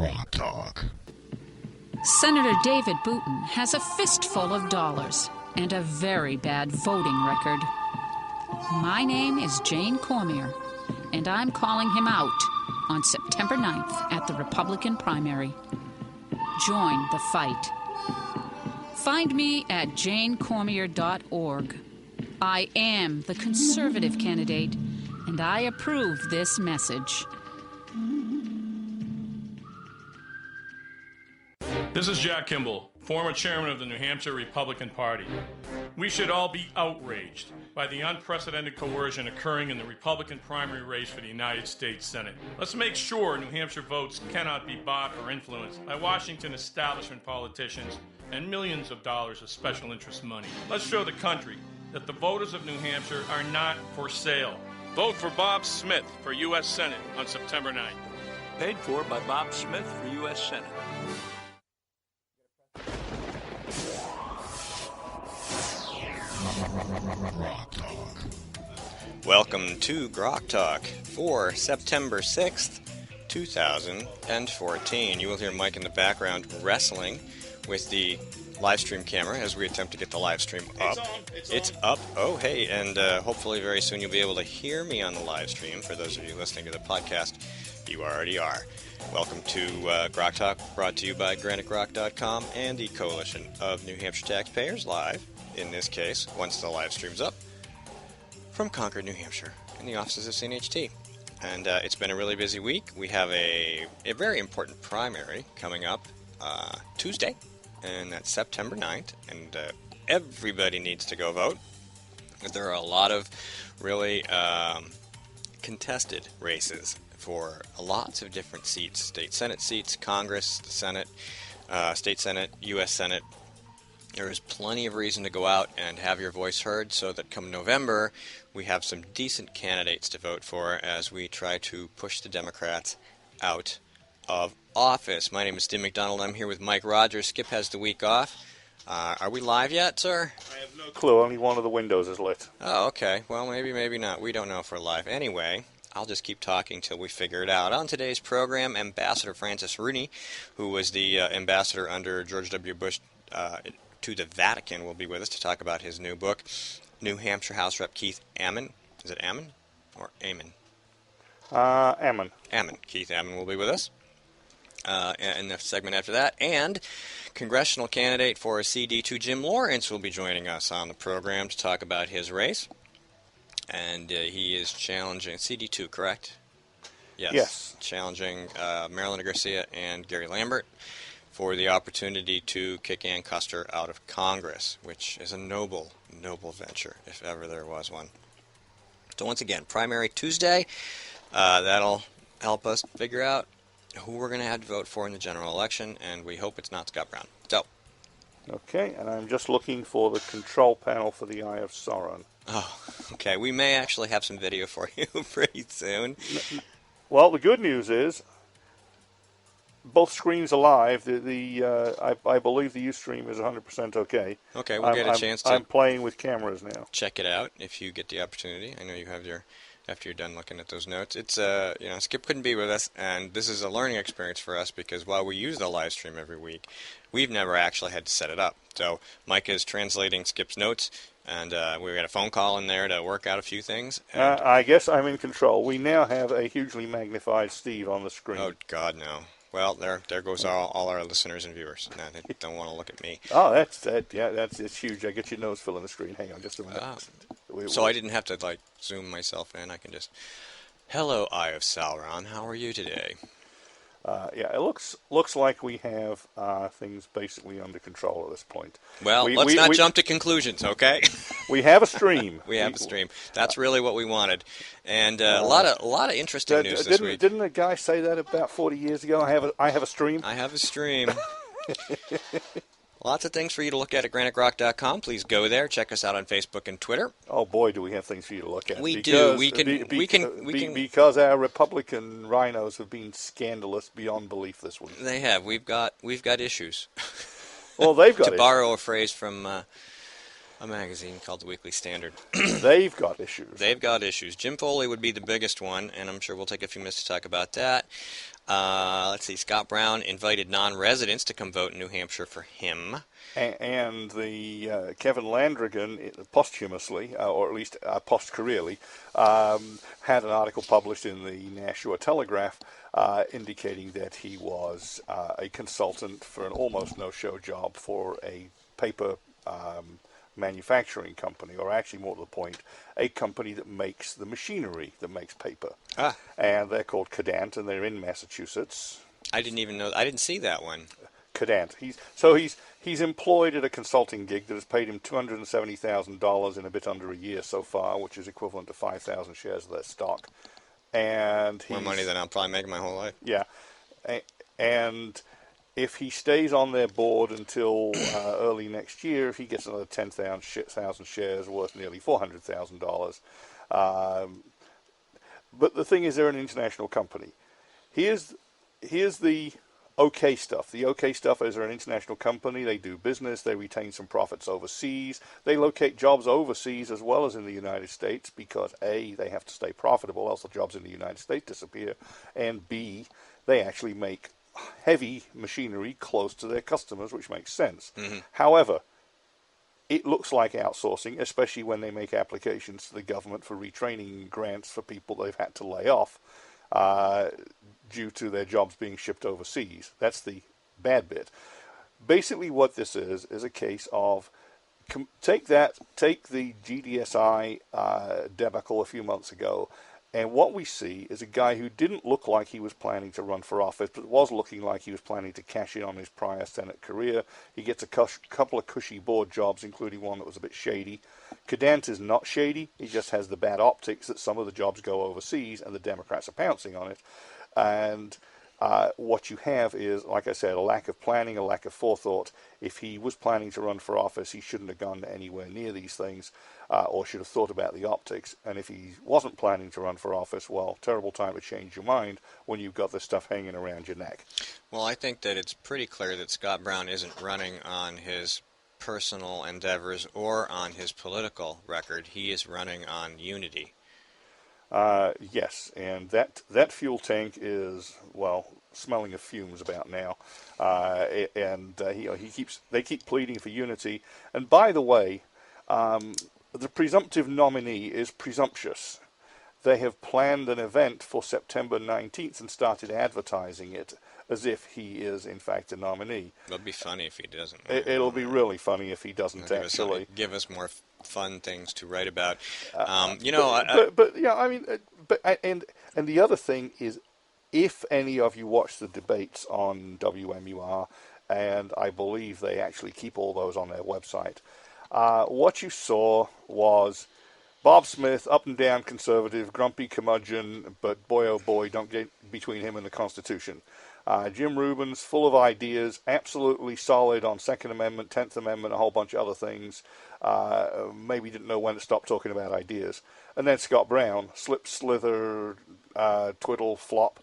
Grok Talk. Senator David Booten has a fistful of dollars and a very bad voting record. My name is Jane Cormier, and I'm calling him out on September 9th at the Republican primary. Join the fight. Find me at janecormier.org. I am the conservative candidate, and I approve this message. This is Jack Kimball, former chairman of the New Hampshire Republican Party. We should all be outraged by the unprecedented coercion occurring in the Republican primary race for the United States Senate. Let's make sure New Hampshire votes cannot be bought or influenced by Washington establishment politicians and millions of dollars of special interest money. Let's show the country that the voters of New Hampshire are not for sale. Vote for Bob Smith for U.S. Senate on September 9th. Paid for by Bob Smith for U.S. Senate. Welcome to Grok Talk for September 6th, 2014. You will hear Mike in the background wrestling with the live stream camera as we attempt to get the live stream up. It's up. Oh, hey, and hopefully very soon you'll be able to hear me on the live stream. For those of you listening to the podcast, you already are. Welcome to Grok Talk, brought to you by GrokTALK.com and the Coalition of New Hampshire Taxpayers, live, in this case, once the live stream's up, from Concord, New Hampshire, in the offices of CNHT. And it's been a really busy week. We have a very important primary coming up Tuesday, and that's September 9th, and everybody needs to go vote. There are a lot of really contested races for lots of different seats, state Senate seats, Congress, the Senate, state Senate, U.S. Senate. There is plenty of reason to go out and have your voice heard so that come November we have some decent candidates to vote for as we try to push the Democrats out of office. My name is Tim McDonald. I'm here with Mike Rogers. Skip has the week off. Are we live yet, sir? I have no clue. Only one of the windows is lit. Oh, okay. Well, maybe not. We don't know if we're live. Anyway, I'll just keep talking till we figure it out. On today's program, Ambassador Francis Rooney, who was the ambassador under George W. Bush to the Vatican, will be with us to talk about his new book. New Hampshire House Rep Keith Ammon. Is it Ammon or Ammon? Ammon. Ammon. Keith Ammon will be with us in the segment after that. And Congressional candidate for CD2, Jim Lawrence, will be joining us on the program to talk about his race. And he is challenging CD2, correct? Yes. Challenging Marilyn Garcia and Gary Lambert for the opportunity to kick Ann Custer out of Congress, which is a noble venture, if ever there was one. So once again, primary Tuesday. That'll help us figure out who we're going to have to vote for in the general election, and we hope it's not Scott Brown. So. Okay, and I'm just looking for the control panel for the Eye of Sauron. Oh, okay. We may actually have some video for you pretty soon. Well, the good news is both screens are live. I believe the Ustream is 100% okay. Okay, we'll get a chance to... I'm playing with cameras now. Check it out if you get the opportunity. I know you have your... After you're done looking at those notes. It's, Skip couldn't be with us, and this is a learning experience for us because while we use the live stream every week, we've never actually had to set it up. So Mike is translating Skip's notes, and we got a phone call in there to work out a few things. I guess I'm in control. We now have a hugely magnified Steve on the screen. Oh, God, no. Well, there goes all our listeners and viewers. No, they don't want to look at me. Oh, it's huge. I get your nose filling the screen. Hang on just a minute. So I didn't have to, zoom myself in. I can just... Hello, Eye of Sauron. How are you today? It looks like we have things basically under control at this point. Well, let's not jump to conclusions, okay? We have a stream. We have a stream. That's really what we wanted, and a lot of interesting news this week. Didn't a guy say that about 40 years ago? I have a stream. I have a stream. Lots of things for you to look at GraniteGrok.com. Please go there. Check us out on Facebook and Twitter. Oh boy, do we have things for you to look at. We do. Because our Republican rhinos have been scandalous beyond belief this week. They have. We've got issues. Well, they've got to borrow a phrase from a magazine called the Weekly Standard. They've got issues. They've got issues. Jim Foley would be the biggest one, and I'm sure we'll take a few minutes to talk about that. Let's see. Scott Brown invited non-residents to come vote in New Hampshire for him. And the Kevin Landrigan, posthumously, or at least post-careerly, had an article published in the Nashua Telegraph indicating that he was a consultant for an almost no-show job for a paper manufacturing company, or actually more to the point, a company that makes the machinery that makes paper. And they're called Cadant, and they're in Massachusetts. I didn't even know. I didn't see that one. Cadant. He's employed at a consulting gig that has paid him $270,000 in a bit under a year so far, which is equivalent to 5,000 shares of their stock. And more money than I'll probably make my whole life. Yeah, and if he stays on their board until early next year, if he gets another 10,000 shares worth nearly $400,000. But the thing is, they're an international company. Here's the OK Stuff. The OK Stuff is they're an international company. They do business. They retain some profits overseas. They locate jobs overseas as well as in the United States because, A, they have to stay profitable, else the jobs in the United States disappear, and B, they actually make heavy machinery close to their customers, which makes sense. However, it looks like outsourcing, especially when they make applications to the government for retraining grants for people they've had to lay off due to their jobs being shipped overseas. That's the bad bit. Basically what this is a case of take the GDSI debacle a few months ago, and what we see is a guy who didn't look like he was planning to run for office, but was looking like he was planning to cash in on his prior Senate career. He gets a couple of cushy board jobs, including one that was a bit shady. Cadant is not shady. He just has the bad optics that some of the jobs go overseas, and the Democrats are pouncing on it. And what you have is, like I said, a lack of planning, a lack of forethought. If he was planning to run for office, he shouldn't have gone anywhere near these things, or should have thought about the optics. And if he wasn't planning to run for office, well, terrible time to change your mind when you've got this stuff hanging around your neck. Well, I think that it's pretty clear that Scott Brown isn't running on his personal endeavors or on his political record. He is running on unity. Yes, and that fuel tank is, well, smelling of fumes about now, they keep pleading for unity. And by the way, the presumptive nominee is presumptuous. They have planned an event for September 19th and started advertising it as if he is in fact a nominee. It'll be funny if he doesn't. It'll be really funny if he doesn't actually. Give us more fun things to write about. And the other thing is, if any of you watch the debates on WMUR, and I believe they actually keep all those on their website, what you saw was Bob Smith, up and down conservative, grumpy curmudgeon, but boy oh boy, don't get between him and the Constitution. Jim Rubin's full of ideas, absolutely solid on Second Amendment, 10th Amendment, a whole bunch of other things. Maybe didn't know when to stop talking about ideas. And then Scott Brown, slip, slither, twiddle, flop,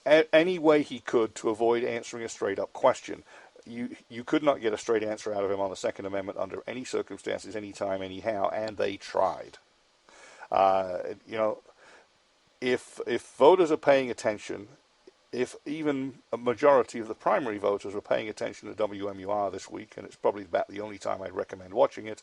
any way he could to avoid answering a straight-up question. You could not get a straight answer out of him on the Second Amendment under any circumstances, any time, anyhow, and they tried. If voters are paying attention, if even a majority of the primary voters were paying attention to WMUR this week, and it's probably about the only time I'd recommend watching it,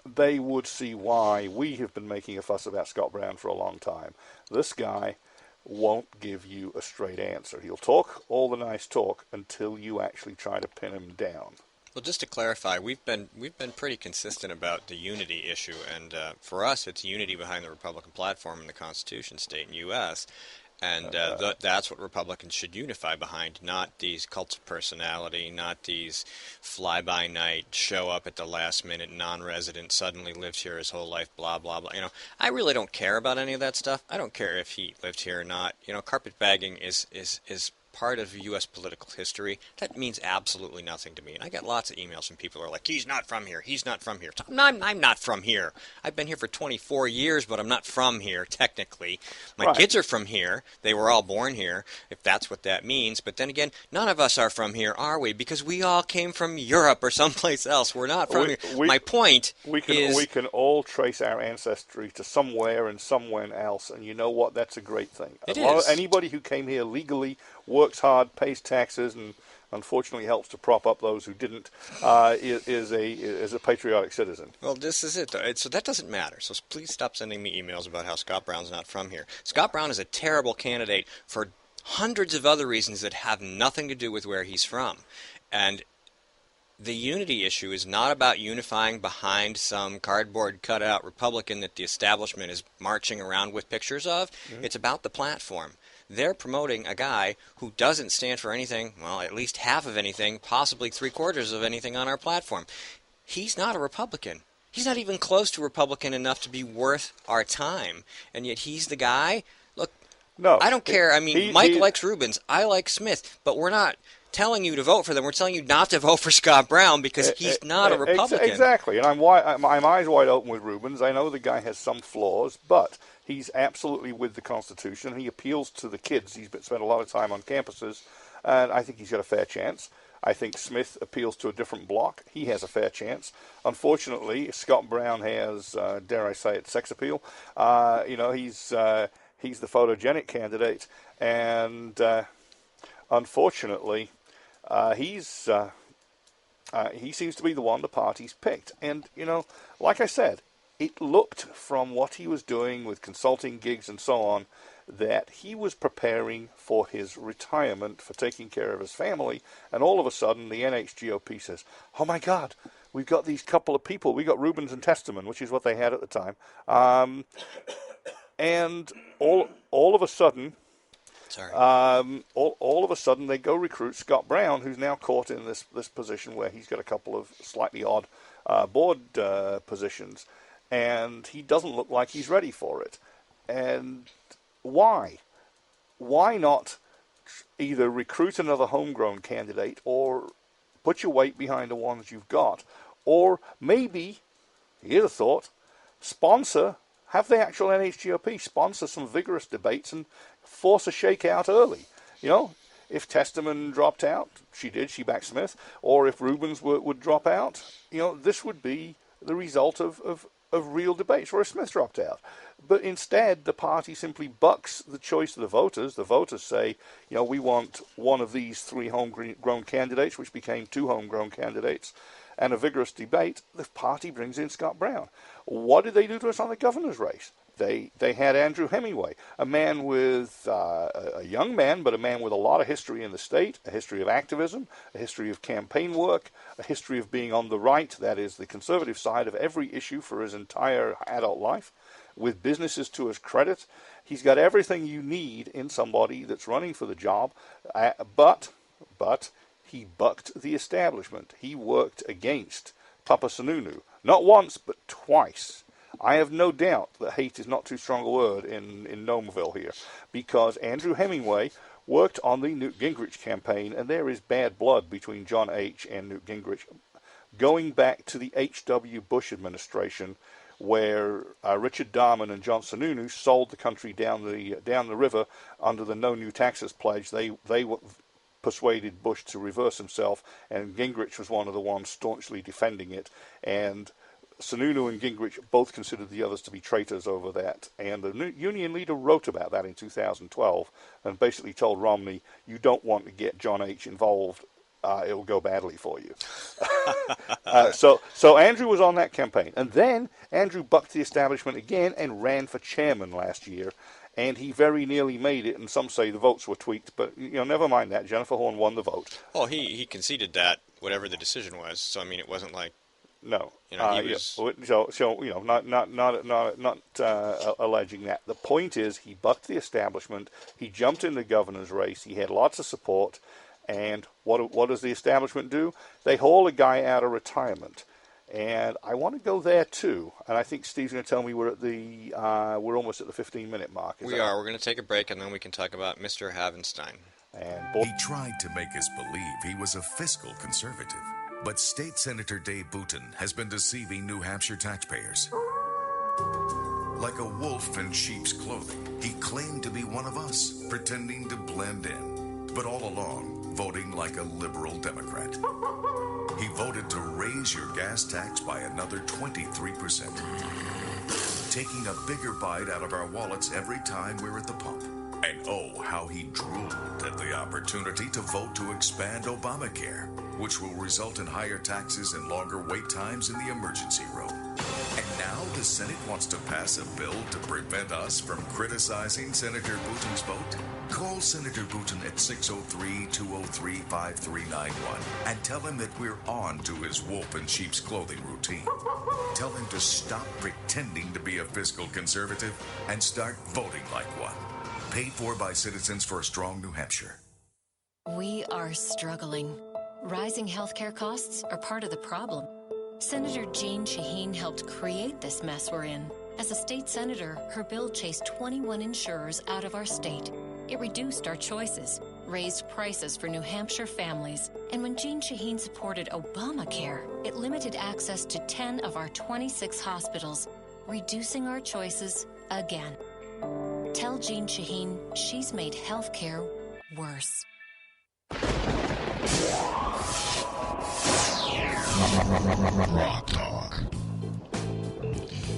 they would see why we have been making a fuss about Scott Brown for a long time. This guy won't give you a straight answer. He'll talk all the nice talk until you actually try to pin him down. Well, just to clarify, we've been pretty consistent about the unity issue, and for us, it's unity behind the Republican platform and the Constitution, state and U.S., and that's what Republicans should unify behind, not these cults of personality, not these fly-by-night, show up at the last minute, non-resident, suddenly lives here his whole life, blah, blah, blah. I really don't care about any of that stuff. I don't care if he lived here or not. Carpetbagging is part of U.S. political history, that means absolutely nothing to me. And I get lots of emails from people who are like, he's not from here, he's not from here. I'm not from here. I've been here for 24 years, but I'm not from here, technically. My kids are from here. They were all born here, if that's what that means. But then again, none of us are from here, are we? Because we all came from Europe or someplace else. We're not from here. My point is... We can all trace our ancestry to somewhere and somewhere else, and you know what? That's a great thing. Anybody who came here legally, works hard, pays taxes, and unfortunately helps to prop up those who didn't, is a patriotic citizen. Well, this is it, though. So that doesn't matter. So please stop sending me emails about how Scott Brown's not from here. Scott Brown is a terrible candidate for hundreds of other reasons that have nothing to do with where he's from. And the unity issue is not about unifying behind some cardboard cutout Republican that the establishment is marching around with pictures of. Mm-hmm. It's about the platform. They're promoting a guy who doesn't stand for anything, well, at least half of anything, possibly three-quarters of anything on our platform. He's not a Republican. He's not even close to Republican enough to be worth our time. And yet he's the guy. Look, no, I don't care. I mean, Mike likes Rubens. I like Smith. But we're not telling you to vote for them. We're telling you not to vote for Scott Brown because he's not a Republican. Exactly. And I'm eyes wide open with Rubens. I know the guy has some flaws, but he's absolutely with the Constitution. He appeals to the kids. He's spent a lot of time on campuses, and I think he's got a fair chance. I think Smith appeals to a different bloc. He has a fair chance. Unfortunately, Scott Brown has, dare I say it, sex appeal. He's the photogenic candidate, and unfortunately, he seems to be the one the party's picked. And, like I said, it looked from what he was doing with consulting gigs and so on that he was preparing for his retirement, for taking care of his family, and all of a sudden the NHGOP says, oh my God, we've got these couple of people. We got Rubens and Testament, which is what they had at the time. And all of a sudden... all of a sudden, they go recruit Scott Brown, who's now caught in this position where he's got a couple of slightly odd board positions, and he doesn't look like he's ready for it. And why? Why not either recruit another homegrown candidate or put your weight behind the ones you've got, or maybe, here's a thought, have the actual NHGOP sponsor some vigorous debates and force a shakeout early. If Testament dropped out, she backed Smith, or if Rubens would drop out, this would be the result of real debates, or if Smith dropped out. But instead, the party simply bucks the choice of the voters. The voters say, we want one of these three homegrown candidates, which became two homegrown candidates, and a vigorous debate. The party brings in Scott Brown. What did they do to us on the governor's race? They had Andrew Hemingway, a man with a young man, but a man with a lot of history in the state, a history of activism, a history of campaign work, a history of being on the right, that is the conservative side of every issue for his entire adult life, with businesses to his credit. He's got everything you need in somebody that's running for the job, but he bucked the establishment. He worked against Papa Sununu, not once, but twice. I have no doubt that hate is not too strong a word in Gnomeville here, because Andrew Hemingway worked on the Newt Gingrich campaign, and there is bad blood between John H. and Newt Gingrich, going back to the H.W. Bush administration, where Richard Darman and John Sununu sold the country down the river under the No New Taxes pledge. They persuaded Bush to reverse himself, and Gingrich was one of the ones staunchly defending it, and Sununu and Gingrich both considered the others to be traitors over that, and the union leader wrote about that in 2012 and basically told Romney, you don't want to get John H. involved, it'll go badly for you. So Andrew was on that campaign, and then Andrew bucked the establishment again and ran for chairman last year, and he very nearly made it, and some say the votes were tweaked, but never mind that. Jennifer Horn won the vote. Oh, he conceded that, whatever the decision was, so I mean it wasn't like... No, he was... not alleging that. The point is, he bucked the establishment. He jumped in the governor's race. He had lots of support, and what does the establishment do? They haul a guy out of retirement, and I want to go there too. And I think Steve's going to tell me we're almost at the 15-minute mark. We are. We're going to take a break, and then we can talk about Mr. Havenstein. And He tried to make us believe he was a fiscal conservative. But State Senator Dave Booten has been deceiving New Hampshire taxpayers. Like a wolf in sheep's clothing, he claimed to be one of us, pretending to blend in. But all along, voting like a liberal Democrat. He voted to raise your gas tax by another 23%, taking a bigger bite out of our wallets every time we're at the pump. And oh, how he drooled at the opportunity to vote to expand Obamacare, which will result in higher taxes and longer wait times in the emergency room. And now the Senate wants to pass a bill to prevent us from criticizing Senator Booten's vote? Call Senator Booten at 603-203-5391 and tell him that we're on to his wolf in sheep's clothing routine. Tell him to stop pretending to be a fiscal conservative and start voting like one. Paid for by Citizens for a Strong New Hampshire. We are struggling. Rising healthcare costs are part of the problem. Senator Jeanne Shaheen helped create this mess we're in. As a state senator, her bill chased 21 insurers out of our state. It reduced our choices, raised prices for New Hampshire families, and when Jeanne Shaheen supported Obamacare, it limited access to 10 of our 26 hospitals, reducing our choices again. Tell Jeanne Shaheen she's made healthcare worse.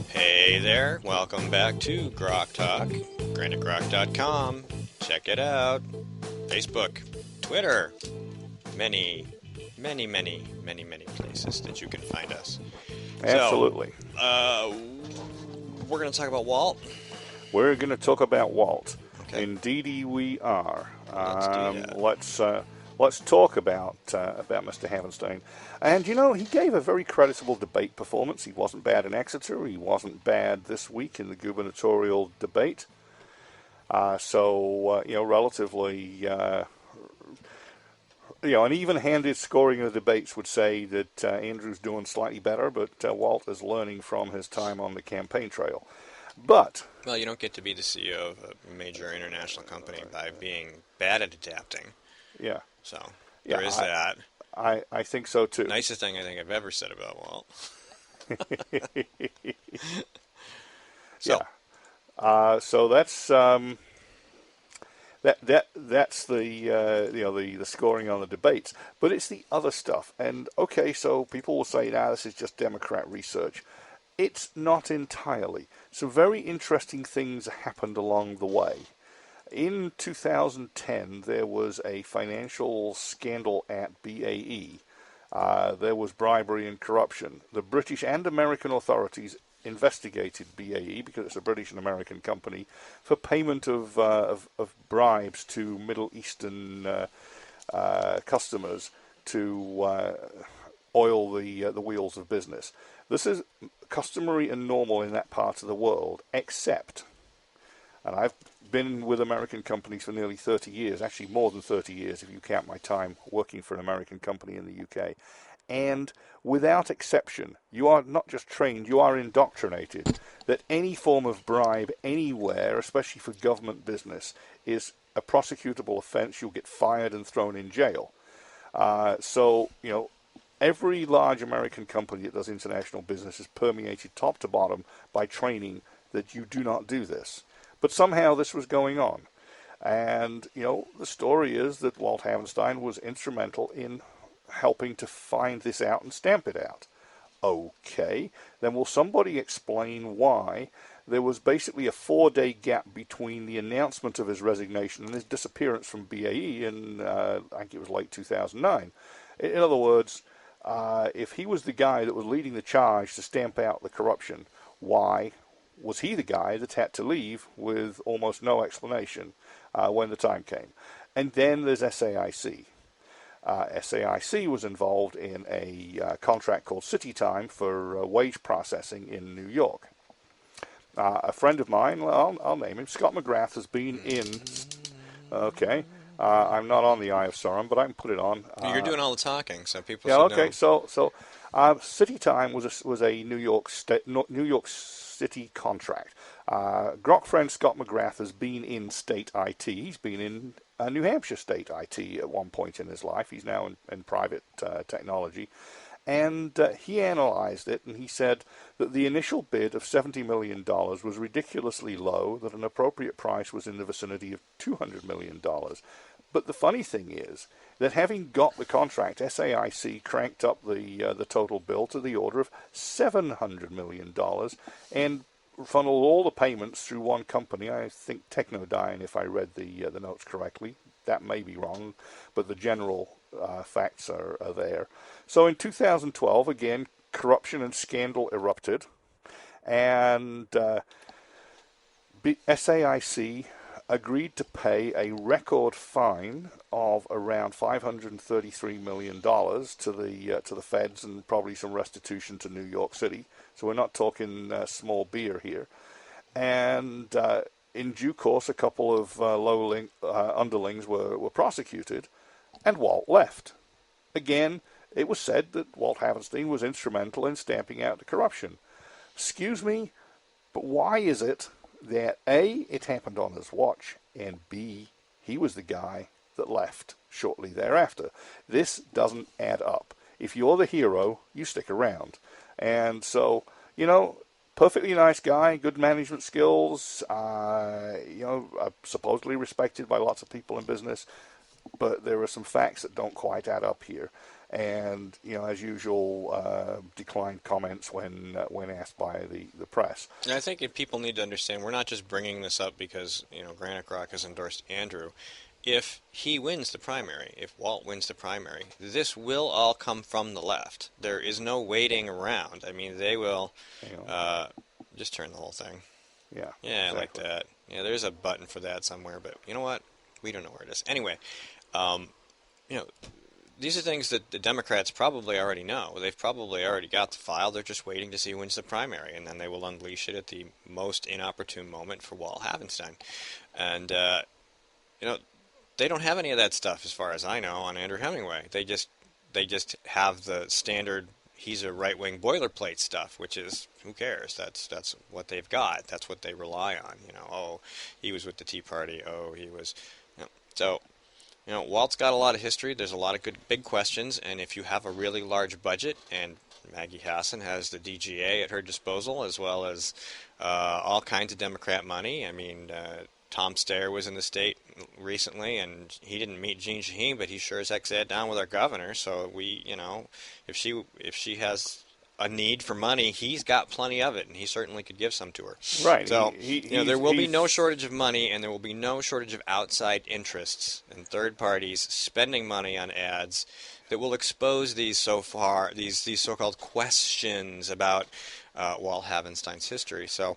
Hey there, welcome back to GrokTALK. GrantedGrok.com. Check it out. Facebook, Twitter, many places that you can find us. absolutely. So, we're going to talk about Walt. We're going to talk about Walt. Okay. Indeedy we are. Let's do that. Let's talk about Mr. Havenstein. And, you know, he gave a very creditable debate performance. He wasn't bad in Exeter. He wasn't bad this week in the gubernatorial debate. Relatively, an even-handed scoring of the debates would say that Andrew's doing slightly better, but Walt is learning from his time on the campaign trail. But... Well, you don't get to be the CEO of a major international company by being bad at adapting. Yeah. So, there is that. I think so, too. Nicest thing I think I've ever said about Walt. So. Yeah. So that's that's the scoring on the debates, but it's the other stuff. And okay, so people will say, this is just Democrat research. It's not entirely. Some very interesting things happened along the way. In 2010, there was a financial scandal at BAE. There was bribery and corruption. The British and American authorities investigated BAE, because it's a British and American company, for payment of bribes to Middle Eastern customers to oil the wheels of business. This is customary and normal in that part of the world, except, and I've been with American companies for nearly 30 years, actually more than 30 years if you count my time working for an American company in the UK, and without exception, you are not just trained, you are indoctrinated that any form of bribe anywhere, especially for government business, is a prosecutable offense. You'll get fired and thrown in jail. Every large American company that does international business is permeated top to bottom by training that you do not do this. But somehow this was going on. And, the story is that Walt Havenstein was instrumental in helping to find this out and stamp it out. Okay, then will somebody explain why there was basically a 4-day gap between the announcement of his resignation and his disappearance from BAE in, I think it was late 2009. In other words, if he was the guy that was leading the charge to stamp out the corruption, why was he the guy that had to leave with almost no explanation when the time came? And then there's SAIC. SAIC was involved in a contract called City Time for wage processing in New York. A friend of mine, well, I'll name him, Scott McGrath, has been in... Okay. I'm not on the Eye of Sauron, but I can put it on. You're doing all the talking, so people should know. Okay, so City Time was a New York City contract. Grok friend Scott McGrath has been in state IT. He's been in New Hampshire state IT at one point in his life. He's now in private technology. And he analyzed it, and he said that the initial bid of $70 million was ridiculously low, that an appropriate price was in the vicinity of $200 million. But the funny thing is that having got the contract, SAIC cranked up the total bill to the order of $700 million and funneled all the payments through one company. I think Technodyne, if I read the notes correctly. That may be wrong, but the general facts are there. So in 2012, again, corruption and scandal erupted, and SAIC agreed to pay a record fine of around $533 million to the feds, and probably some restitution to New York City. So we're not talking small beer here. And in due course, a couple of underlings were prosecuted, and Walt left. Again, it was said that Walt Havenstein was instrumental in stamping out the corruption. Excuse me, but why is it that A, it happened on his watch, and B, he was the guy that left shortly thereafter? This doesn't add up. If you're the hero, you stick around. And so, perfectly nice guy, good management skills, supposedly respected by lots of people in business, but there are some facts that don't quite add up here. And, as usual, declined comments when asked by the press. And I think people need to understand, we're not just bringing this up because, Granite Rock has endorsed Andrew. If he wins the primary, if Walt wins the primary, this will all come from the left. There is no waiting around. I mean, they will just turn the whole thing. Yeah, yeah, exactly. I like that. Yeah, there's a button for that somewhere, but you know what? We don't know where it is. Anyway, these are things that the Democrats probably already know. They've probably already got the file. They're just waiting to see who wins the primary, and then they will unleash it at the most inopportune moment for Walt Havenstein. And, they don't have any of that stuff, as far as I know, on Andrew Hemingway. They just have the standard, he's a right-wing boilerplate stuff, which is, who cares? That's what they've got. That's what they rely on. Oh, he was with the Tea Party. Oh, he was... So, Walt's got a lot of history. There's a lot of good big questions, and if you have a really large budget, and Maggie Hassan has the DGA at her disposal, as well as all kinds of Democrat money. I mean, Tom Steyer was in the state recently, and he didn't meet Jeanne Shaheen, but he sure as heck sat down with our governor. So if she has a need for money, he's got plenty of it, and he certainly could give some to her. Right. So there will be no shortage of money, and there will be no shortage of outside interests and third parties spending money on ads that will expose these so-called questions about Walt Havenstein's history. So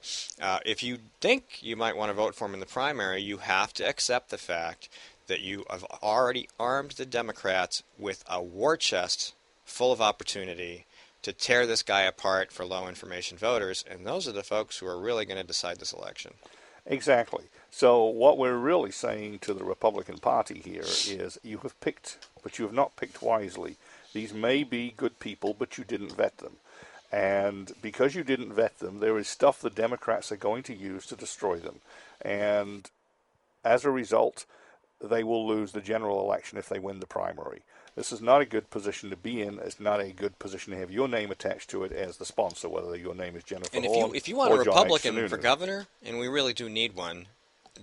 if you think you might want to vote for him in the primary, you have to accept the fact that you have already armed the Democrats with a war chest full of opportunity to tear this guy apart for low-information voters, and those are the folks who are really going to decide this election. Exactly. So what we're really saying to the Republican Party here is you have picked, but you have not picked wisely. These may be good people, but you didn't vet them. And because you didn't vet them, there is stuff the Democrats are going to use to destroy them. And as a result, they will lose the general election if they win the primary. This is not a good position to be in. It's not a good position to have your name attached to it as the sponsor, whether your name is Jennifer Horn. And if you want a Republican for governor, and we really do need one,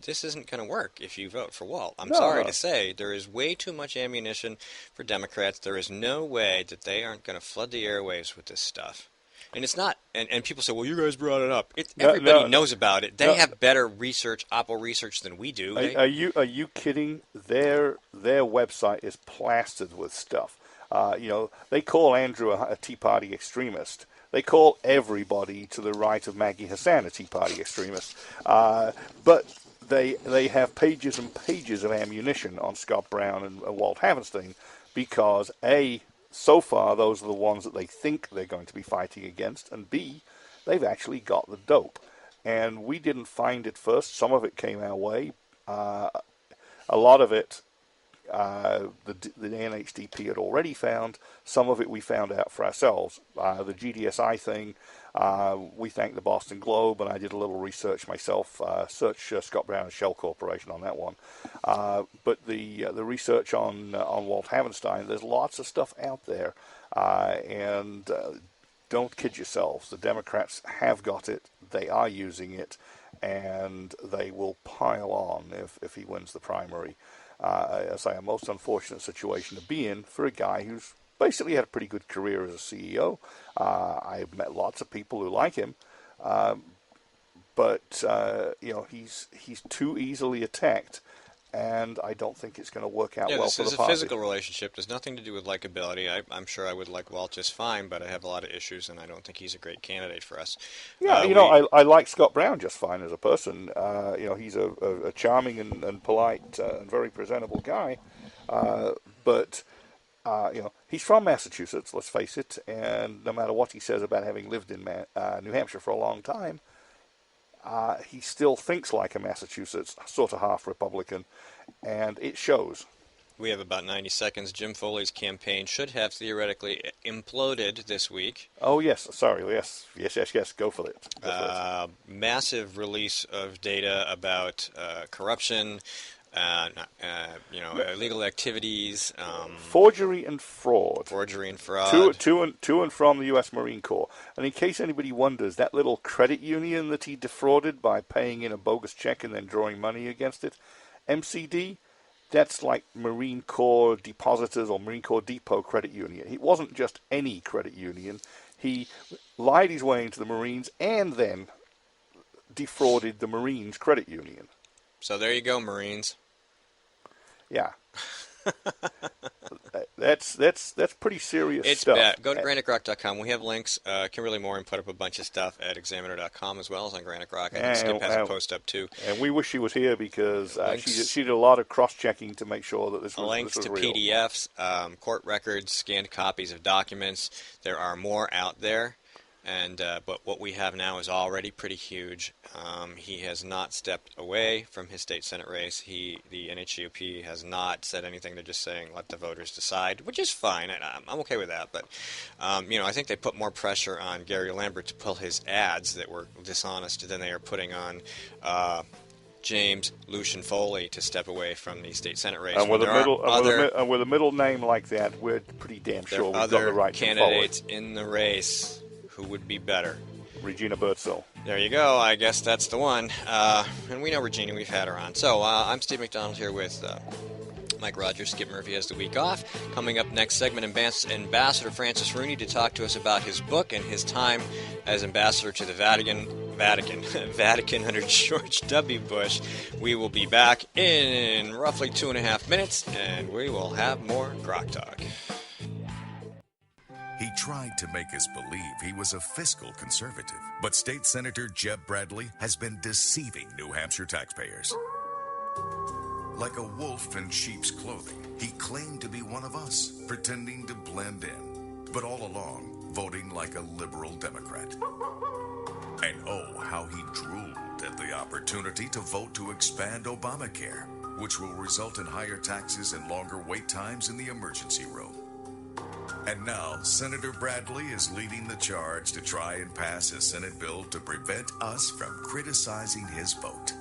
this isn't going to work if you vote for Walt. I'm sorry to say, there is way too much ammunition for Democrats. There is no way that they aren't going to flood the airwaves with this stuff. And it's not, and people say, well, you guys brought it up. Everybody knows about it. They have better research, Oppo research, than we do. Are you kidding? Their website is plastered with stuff. They call Andrew a Tea Party extremist. They call everybody to the right of Maggie Hassan a Tea Party extremist. But they have pages and pages of ammunition on Scott Brown and Walt Havenstein because, A, so far, those are the ones that they think they're going to be fighting against, and B, they've actually got the dope. And we didn't find it first. Some of it came our way. A lot of it the NHDP had already found. Some of it we found out for ourselves. The GDSI thing, we thank the Boston Globe, and I did a little research myself. Search Scott Brown and Shell Corporation on that one. But the research on Walt Havenstein, there's lots of stuff out there, and don't kid yourselves. The Democrats have got it. They are using it, and they will pile on if he wins the primary. I say, a most unfortunate situation to be in for a guy who's basically had a pretty good career as a CEO. I've met lots of people who like him, but he's too easily attacked, and I don't think it's going to work out well for the party. This is a physical relationship. There's nothing to do with likability. I'm sure I would like Walt just fine, but I have a lot of issues, and I don't think he's a great candidate for us. Yeah, I like Scott Brown just fine as a person. He's a charming and polite and very presentable guy, but he's from Massachusetts, let's face it, and no matter what he says about having lived in New Hampshire for a long time, he still thinks like a Massachusetts, sort of half Republican, and it shows. We have about 90 seconds. Jim Foley's campaign should have theoretically imploded this week. Oh, yes. Sorry. Yes. Go for it. Massive release of data about corruption, illegal activities, forgery and fraud. To and from the U.S. Marine Corps. And in case anybody wonders, that little credit union that he defrauded by paying in a bogus check and then drawing money against it, MCD, that's like Marine Corps Depositors or Marine Corps Depot Credit Union. It wasn't just any credit union. He lied his way into the Marines and then defrauded the Marines Credit Union. So there you go, Marines. Yeah. That's pretty serious it's stuff. Bad. Go to GrokTALK.com. We have links. Kimberly Morin put up a bunch of stuff at Examiner.com as well as on GrokTALK. I think Skip has a post up too. And we wish she was here because she did a lot of cross-checking to make sure that this was real. Links to PDFs, court records, scanned copies of documents. There are more out there. And but what we have now is already pretty huge. He has not stepped away from his state senate race. The NHGOP has not said anything. They're just saying let the voters decide, which is fine. I'm okay with that. But I think they put more pressure on Gary Lambert to pull his ads that were dishonest than they are putting on James Lucian Foley to step away from the state senate race. And with a middle name like that, we're pretty damn sure we've got the right candidates in the race. Who would be better? Regina Birdsell. There you go. I guess that's the one. And we know Regina. We've had her on. So I'm Steve McDonald here with Mike Rogers. Skip Murphy has the week off. Coming up next segment, Ambassador Francis Rooney to talk to us about his book and his time as ambassador to the Vatican under George W. Bush. We will be back in roughly 2.5 minutes, and we will have more Grok Talk. He tried to make us believe he was a fiscal conservative, but State Senator Jeb Bradley has been deceiving New Hampshire taxpayers. Like a wolf in sheep's clothing, he claimed to be one of us, pretending to blend in, but all along voting like a liberal Democrat. And oh, how he drooled at the opportunity to vote to expand Obamacare, which will result in higher taxes and longer wait times in the emergency room. And now, Senator Bradley is leading the charge to try and pass a Senate bill to prevent us from criticizing his vote.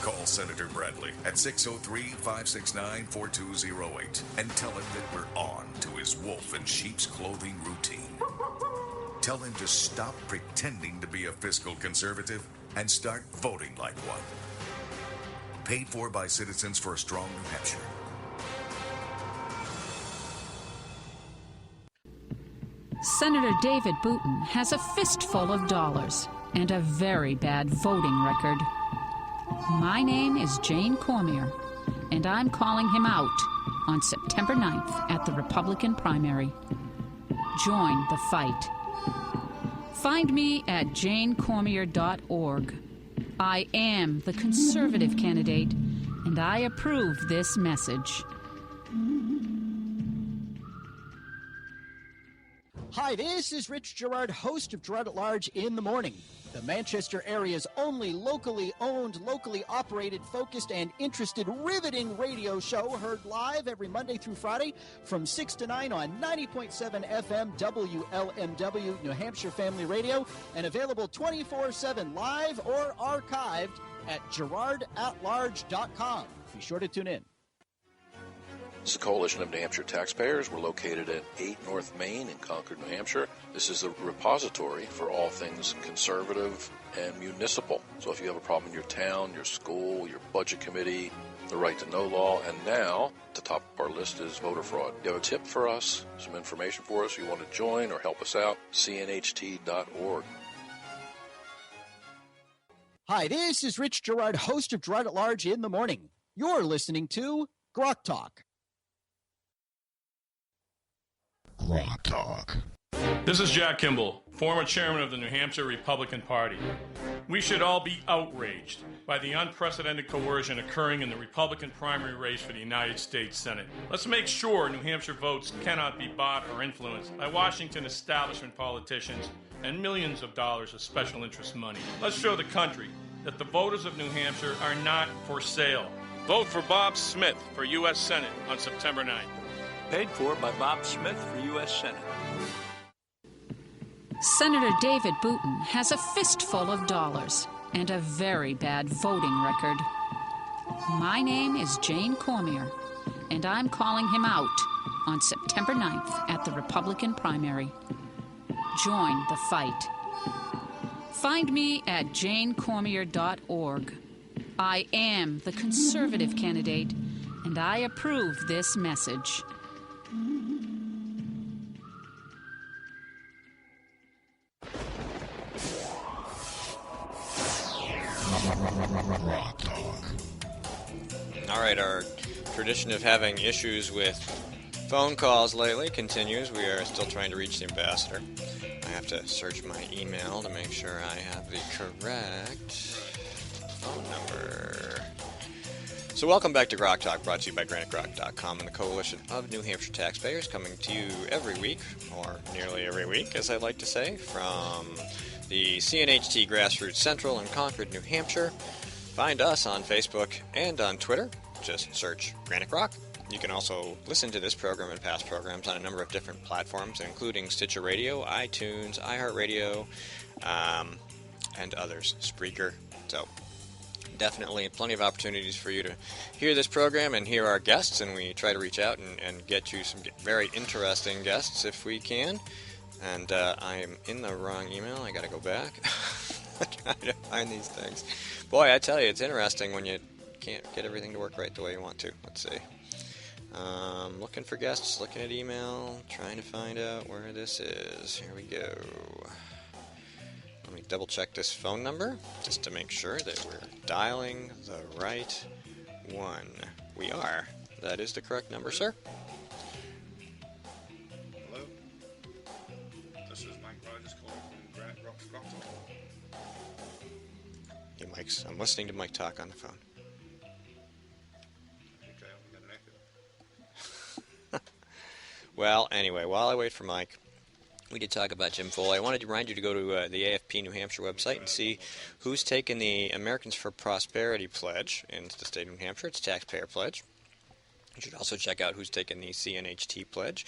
Call Senator Bradley at 603-569-4208 and tell him that we're on to his wolf in sheep's clothing routine. Tell him to stop pretending to be a fiscal conservative and start voting like one. Paid for by Citizens for a Strong New Hampshire. Senator David Booten has a fistful of dollars and a very bad voting record. My name is Jane Cormier, and I'm calling him out on September 9th at the Republican primary. Join the fight. Find me at janecormier.org. I am the conservative candidate, and I approve this message. Hi, this is Rich Gerard, host of Gerard at Large in the Morning. The Manchester area's only locally owned, locally operated, focused, and interested, riveting radio show, heard live every Monday through Friday from 6 to 9 on 90.7 FM WLMW, New Hampshire Family Radio, and available 24/7 live or archived at GerardAtLarge.com. Be sure to tune in. This is the Coalition of New Hampshire Taxpayers. We're located at 8 North Main in Concord, New Hampshire. This is the repository for all things conservative and municipal. So if you have a problem in your town, your school, your budget committee, the right to know law, and now the top of our list is voter fraud. You have a tip for us, some information for us, you want to join or help us out, cnht.org. Hi, this is Rich Gerard, host of Gerard at Large in the Morning. You're listening to GrokTALK. GrokTALK. This is Jack Kimball, former chairman of the New Hampshire Republican Party. We should all be outraged by the unprecedented coercion occurring in the Republican primary race for the United States Senate. Let's make sure New Hampshire votes cannot be bought or influenced by Washington establishment politicians and millions of dollars of special interest money. Let's show the country that the voters of New Hampshire are not for sale. Vote for Bob Smith for U.S. Senate on September 9th. Paid for by Bob Smith for U.S. Senate. Senator David Booten has a fistful of dollars and a very bad voting record. My name is Jane Cormier, and I'm calling him out on September 9th at the Republican primary. Join the fight. Find me at janecormier.org. I am the conservative candidate, and I approve this message. All right, our tradition of having issues with phone calls lately continues. We are still trying to reach the ambassador. I have to search my email to make sure I have the correct phone number. So welcome back to GrokTALK, brought to you by GraniteGrok.com and the Coalition of New Hampshire Taxpayers, coming to you every week, or nearly every week, as I like to say, from the CNHT Grassroots Central in Concord, New Hampshire. Find us on Facebook and on Twitter. Just search Granite Grok. You can also listen to this program and past programs on a number of different platforms, including Stitcher Radio, iTunes, iHeartRadio, and others, Spreaker. So definitely plenty of opportunities for you to hear this program and hear our guests, and we try to reach out and get you some very interesting guests if we can. And I'm in the wrong email. I got to go back. Trying to find these things. Boy, I tell you, it's interesting when you can't get everything to work right the way you want to. Let's see. Looking for guests, looking at email, trying to find out where this is. Here we go. Let me double check this phone number just to make sure that we're dialing the right one. We are. That is the correct number, sir. Hello? This is Mike Rogers calling from Granite GrokTALK. Hey, Mike's. I'm listening to Mike talk on the phone. Okay, we got an echo. Well, anyway, while I wait for Mike, we did talk about Jim Foley. I wanted to remind you to go to the AFP New Hampshire website and see who's taken the Americans for Prosperity pledge in the state of New Hampshire. It's a taxpayer pledge. You should also check out who's taken the CNHT pledge.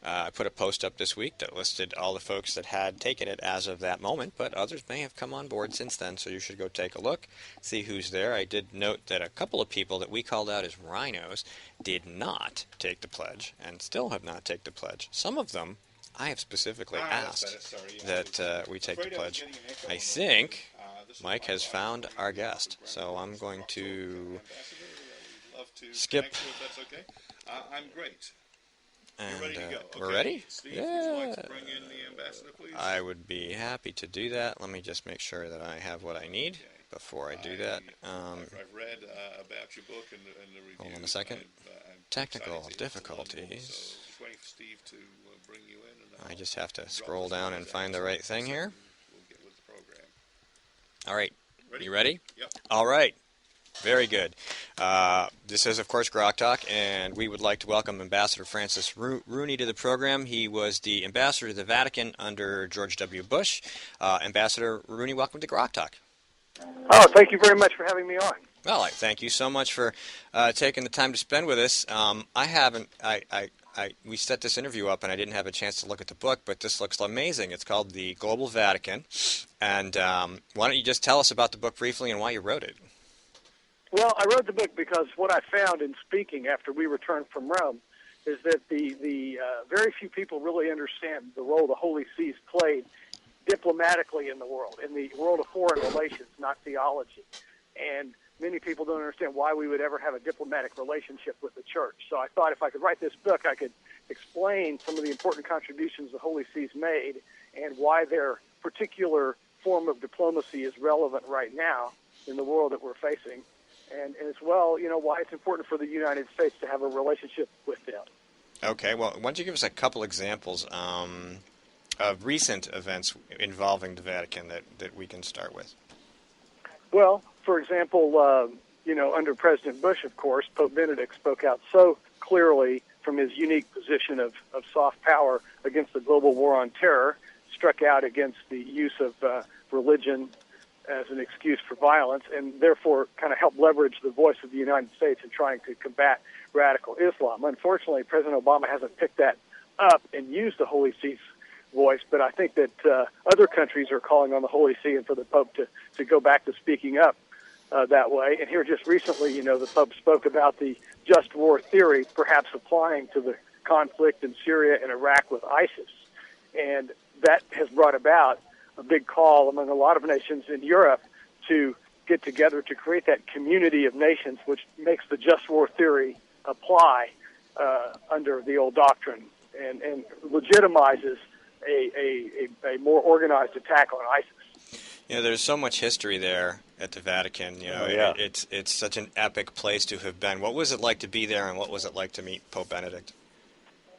I put a post up this week that listed all the folks that had taken it as of that moment, but others may have come on board since then, so you should go take a look, see who's there. I did note that a couple of people that we called out as rhinos did not take the pledge and still have not taken the pledge. Some of them I have specifically asked that we take the pledge. I think Mike has found our guest, so I'm going to skip. I'm great. And ready to go. We're Okay. ready? Steve, Yeah. would you like to bring in the ambassador, please? I would be happy to do that. Let me just make sure that I have what I need before I do that. I've read about your book and the review. Hold on a second. Technical difficulties. So just waiting for Steve to bring you in. And I just have to scroll down and find the right thing here. We'll get with the program. All right. Ready? You ready? Yep. All right. Very good. This is, of course, GrokTALK, and we would like to welcome Ambassador Francis Rooney to the program. He was the ambassador to the Vatican under George W. Bush. Ambassador Rooney, welcome to GrokTALK. Oh, thank you very much for having me on. Well, I thank you so much for taking the time to spend with us. We set this interview up, and I didn't have a chance to look at the book, but this looks amazing. It's called The Global Vatican, and why don't you just tell us about the book briefly and why you wrote it? Well, I wrote the book because what I found in speaking after we returned from Rome is that the very few people really understand the role the Holy See's played diplomatically in the world of foreign relations, not theology. And many people don't understand why we would ever have a diplomatic relationship with the Church. So I thought if I could write this book, I could explain some of the important contributions the Holy See's made and why their particular form of diplomacy is relevant right now in the world that we're facing. And as well, why it's important for the United States to have a relationship with them. Okay, well, why don't you give us a couple examples of recent events involving the Vatican that we can start with? Well, for example, under President Bush, of course, Pope Benedict spoke out so clearly from his unique position of soft power against the global war on terror, struck out against the use of religion as an excuse for violence, and therefore kind of helped leverage the voice of the United States in trying to combat radical Islam. Unfortunately, President Obama hasn't picked that up and used the Holy See's voice, but I think that other countries are calling on the Holy See and for the Pope to go back to speaking up that way. And here just recently, the Pope spoke about the just war theory perhaps applying to the conflict in Syria and Iraq with ISIS. And that has brought about a big call among a lot of nations in Europe to get together to create that community of nations which makes the just war theory apply under the old doctrine and legitimizes a more organized attack on ISIS. There's so much history there at the Vatican. It's such an epic place to have been. What was it like to be there, and what was it like to meet Pope Benedict?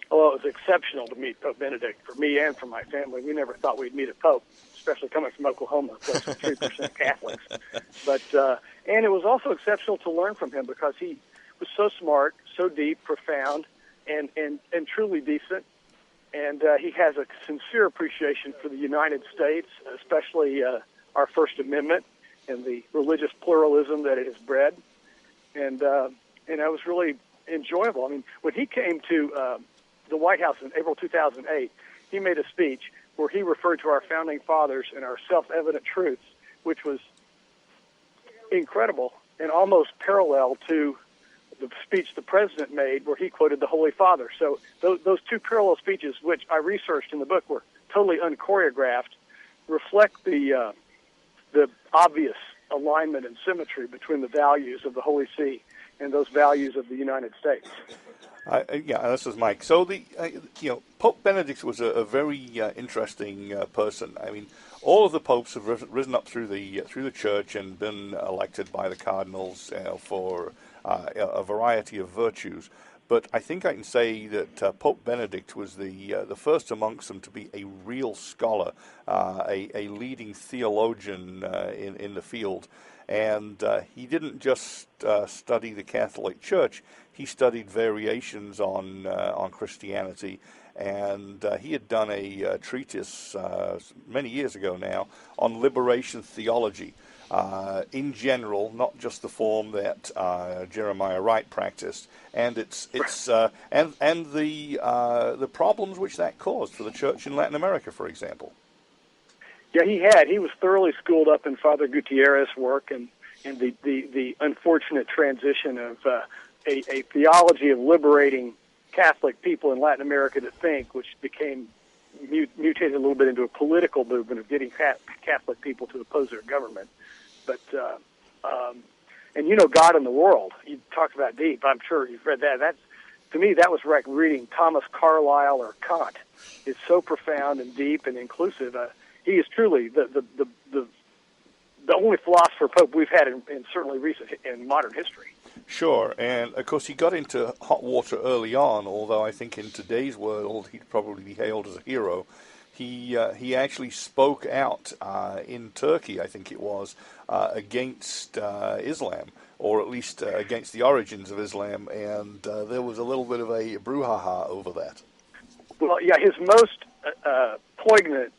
Well, it was exceptional to meet Pope Benedict for me and for my family. We never thought we'd meet a pope, especially coming from Oklahoma, a place with 3% Catholics. But and it was also exceptional to learn from him because he was so smart, so deep, profound, and truly decent. And he has a sincere appreciation for the United States, especially our First Amendment and the religious pluralism that it has bred. And it was really enjoyable. I mean, when he came to the White House in April 2008, he made a speech where he referred to our founding fathers and our self-evident truths, which was incredible and almost parallel to the speech the president made where he quoted the Holy Father. So those two parallel speeches, which I researched in the book, were totally unchoreographed, reflect the obvious alignment and symmetry between the values of the Holy See and those values of the United States. This is Mike. So Pope Benedict was a very interesting person. I mean, all of the popes have risen up through the church and been elected by the cardinals for a variety of virtues. But I think I can say that Pope Benedict was the first amongst them to be a real scholar, a leading theologian in the field. And he didn't just study the Catholic Church; he studied variations on Christianity. And he had done a treatise many years ago now on liberation theology. In general, not just the form that Jeremiah Wright practiced, and and the problems which that caused for the church in Latin America, for example. Yeah, he had. He was thoroughly schooled up in Father Gutierrez's work and the unfortunate transition of a theology of liberating Catholic people in Latin America to think, which became mutated a little bit into a political movement of getting Catholic people to oppose their government. But and God in the World, you talked about deep. I'm sure you've read that. To me, that was like reading Thomas Carlyle or Kant. It's so profound and deep and inclusive. He is truly the only philosopher pope we've had in certainly recent in modern history. Sure, and of course he got into hot water early on. Although I think in today's world he'd probably be hailed as a hero. He actually spoke out in Turkey, I think it was, against Islam or at least against the origins of Islam, and there was a little bit of a brouhaha over that. Well, yeah, his most poignant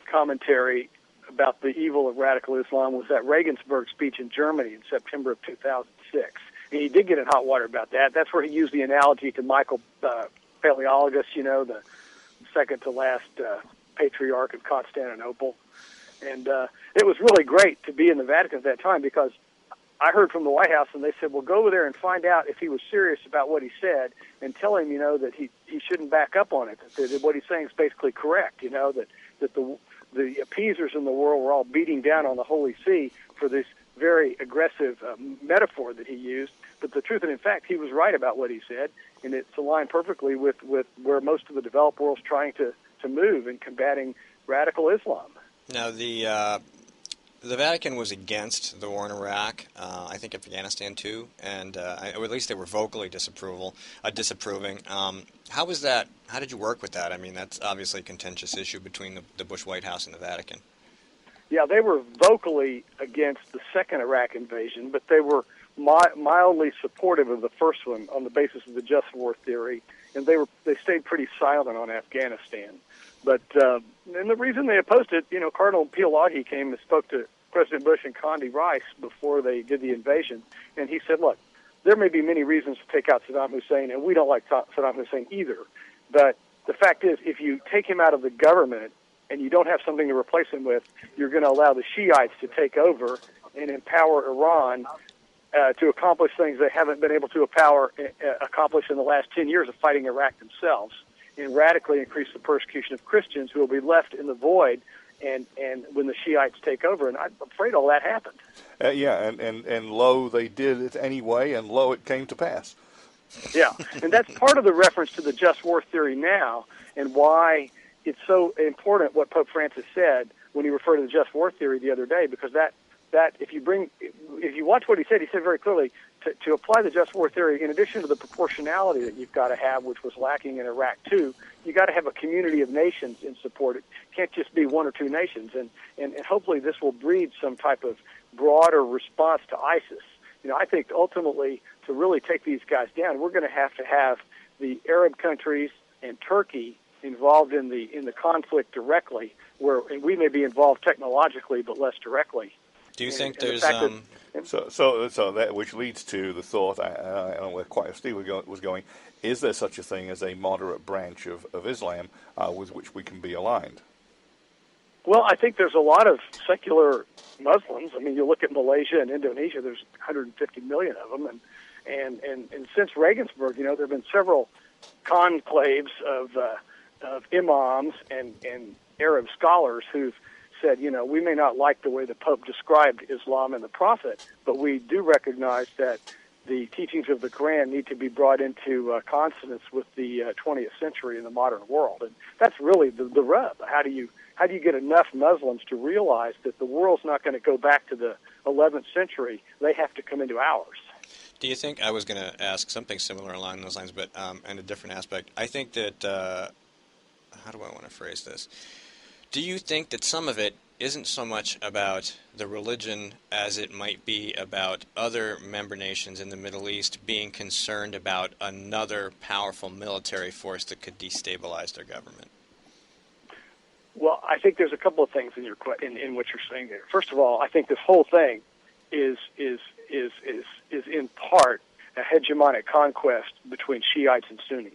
commentary about the evil of radical Islam was that Regensburg speech in Germany in September of 2006. And he did get in hot water about that. That's where he used the analogy to Michael Paleologus, the second to last patriarch of Constantinople. And it was really great to be in the Vatican at that time, because I heard from the White House, and they said, well, go over there and find out if he was serious about what he said, and tell him, that he shouldn't back up on it, that what he's saying is basically correct, that the appeasers in the world were all beating down on the Holy See for this very aggressive metaphor that he used. But the truth, and in fact, he was right about what he said, and it's aligned perfectly with where most of the developed world's trying to move in combating radical Islam. Now, the Vatican was against the war in Iraq, I think Afghanistan too, and or at least they were vocally disapproving. How was that? How did you work with that? I mean, that's obviously a contentious issue between the Bush White House and the Vatican. Yeah, they were vocally against the second Iraq invasion, but they were mildly supportive of the first one on the basis of the just war theory, and they stayed pretty silent on Afghanistan. But and the reason they opposed it, Cardinal Paleologus came and spoke to President Bush and Condi Rice before they did the invasion, and he said, look, there may be many reasons to take out Saddam Hussein, and we don't like Saddam Hussein either, but the fact is, if you take him out of the government and you don't have something to replace him with, you're going to allow the Shiites to take over and empower Iran to accomplish things they haven't been able to accomplish in the last 10 years of fighting Iraq themselves, and radically increase the persecution of Christians who will be left in the void and when the Shiites take over. And I'm afraid all that happened. And lo, they did it anyway, and lo, it came to pass. Yeah, and that's part of the reference to the just war theory now, and why it's so important what Pope Francis said when he referred to the just war theory the other day, because that if you watch what he said very clearly, to apply the just war theory, in addition to the proportionality that you've got to have, which was lacking in Iraq too, you got to have a community of nations in support. It can't just be one or two nations, and hopefully this will breed some type of broader response to ISIS. I think ultimately to really take these guys down, we're going to have the Arab countries and Turkey involved in the conflict directly, where we may be involved technologically but less directly. Do you think there's so that, which leads to the thought, I don't know where quite Steve was going, is there such a thing as a moderate branch of Islam with which we can be aligned? Well, I think there's a lot of secular Muslims. I mean, you look at Malaysia and Indonesia, there's 150 million of them, and since Regensburg, there have been several conclaves of imams and Arab scholars who've said, we may not like the way the Pope described Islam and the Prophet, but we do recognize that the teachings of the Quran need to be brought into consonance with the 20th century in the modern world. And that's really the rub. How do you get enough Muslims to realize that the world's not going to go back to the 11th century? They have to come into ours. Do you think, I was going to ask something similar along those lines, but in a different aspect, I think that, how do I want to phrase this? Do you think that some of it isn't so much about the religion as it might be about other member nations in the Middle East being concerned about another powerful military force that could destabilize their government? Well, I think there's a couple of things in what you're saying there. First of all, I think this whole thing is in part a hegemonic conquest between Shiites and Sunnis.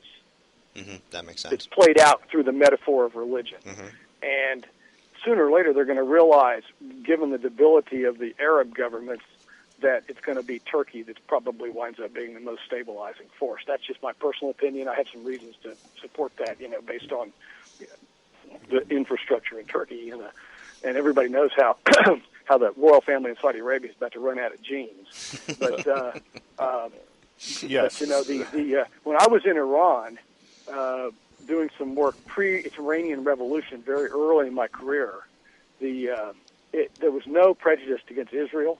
Mm-hmm. That makes sense. It's played out through the metaphor of religion. Mm-hmm. And sooner or later they're going to realize, given the debility of the Arab governments, that it's going to be Turkey that probably winds up being the most stabilizing force. That's just my personal opinion. I have some reasons to support that, based on the infrastructure in Turkey. And everybody knows how how the royal family in Saudi Arabia is about to run out of genes. But yes. But, when I was in Iran, doing some work pre-Iranian Revolution very early in my career, there was no prejudice against Israel,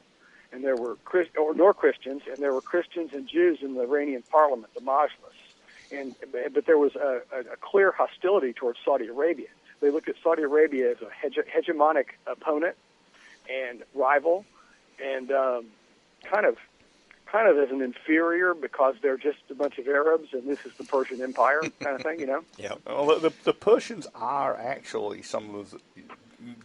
and there were Christians, and there were Christians and Jews in the Iranian parliament, the Majlis, but there was a clear hostility towards Saudi Arabia. They looked at Saudi Arabia as a hegemonic opponent and rival, and kind of kind of as an inferior because they're just a bunch of Arabs and this is the Persian Empire kind of thing, you know? Yeah. Well, the Persians are actually some of the,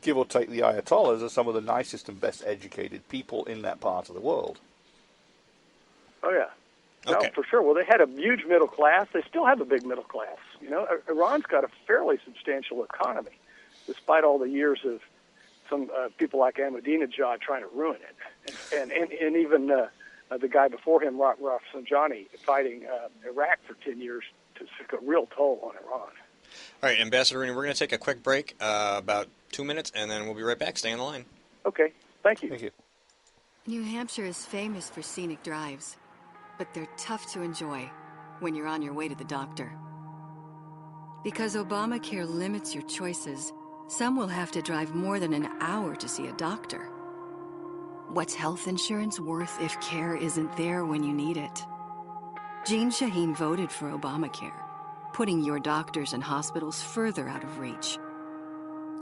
give or take the Ayatollahs, are some of the nicest and best educated people in that part of the world. Oh, yeah. Okay. No, for sure. Well, they had a huge middle class. They still have a big middle class. You know, Iran's got a fairly substantial economy, despite all the years of some people like Ahmadinejad trying to ruin it. And even the guy before him, Rafsanjani, fighting Iraq for 10 years took a real toll on Iran. All right, Ambassador Rooney, we're going to take a quick break, about 2 minutes, and then we'll be right back. Stay on the line. Okay. Thank you. Thank you. New Hampshire is famous for scenic drives, but they're tough to enjoy when you're on your way to the doctor. Because Obamacare limits your choices, some will have to drive more than an hour to see a doctor. What's health insurance worth if care isn't there when you need it? Jean Shaheen voted for Obamacare, putting your doctors and hospitals further out of reach.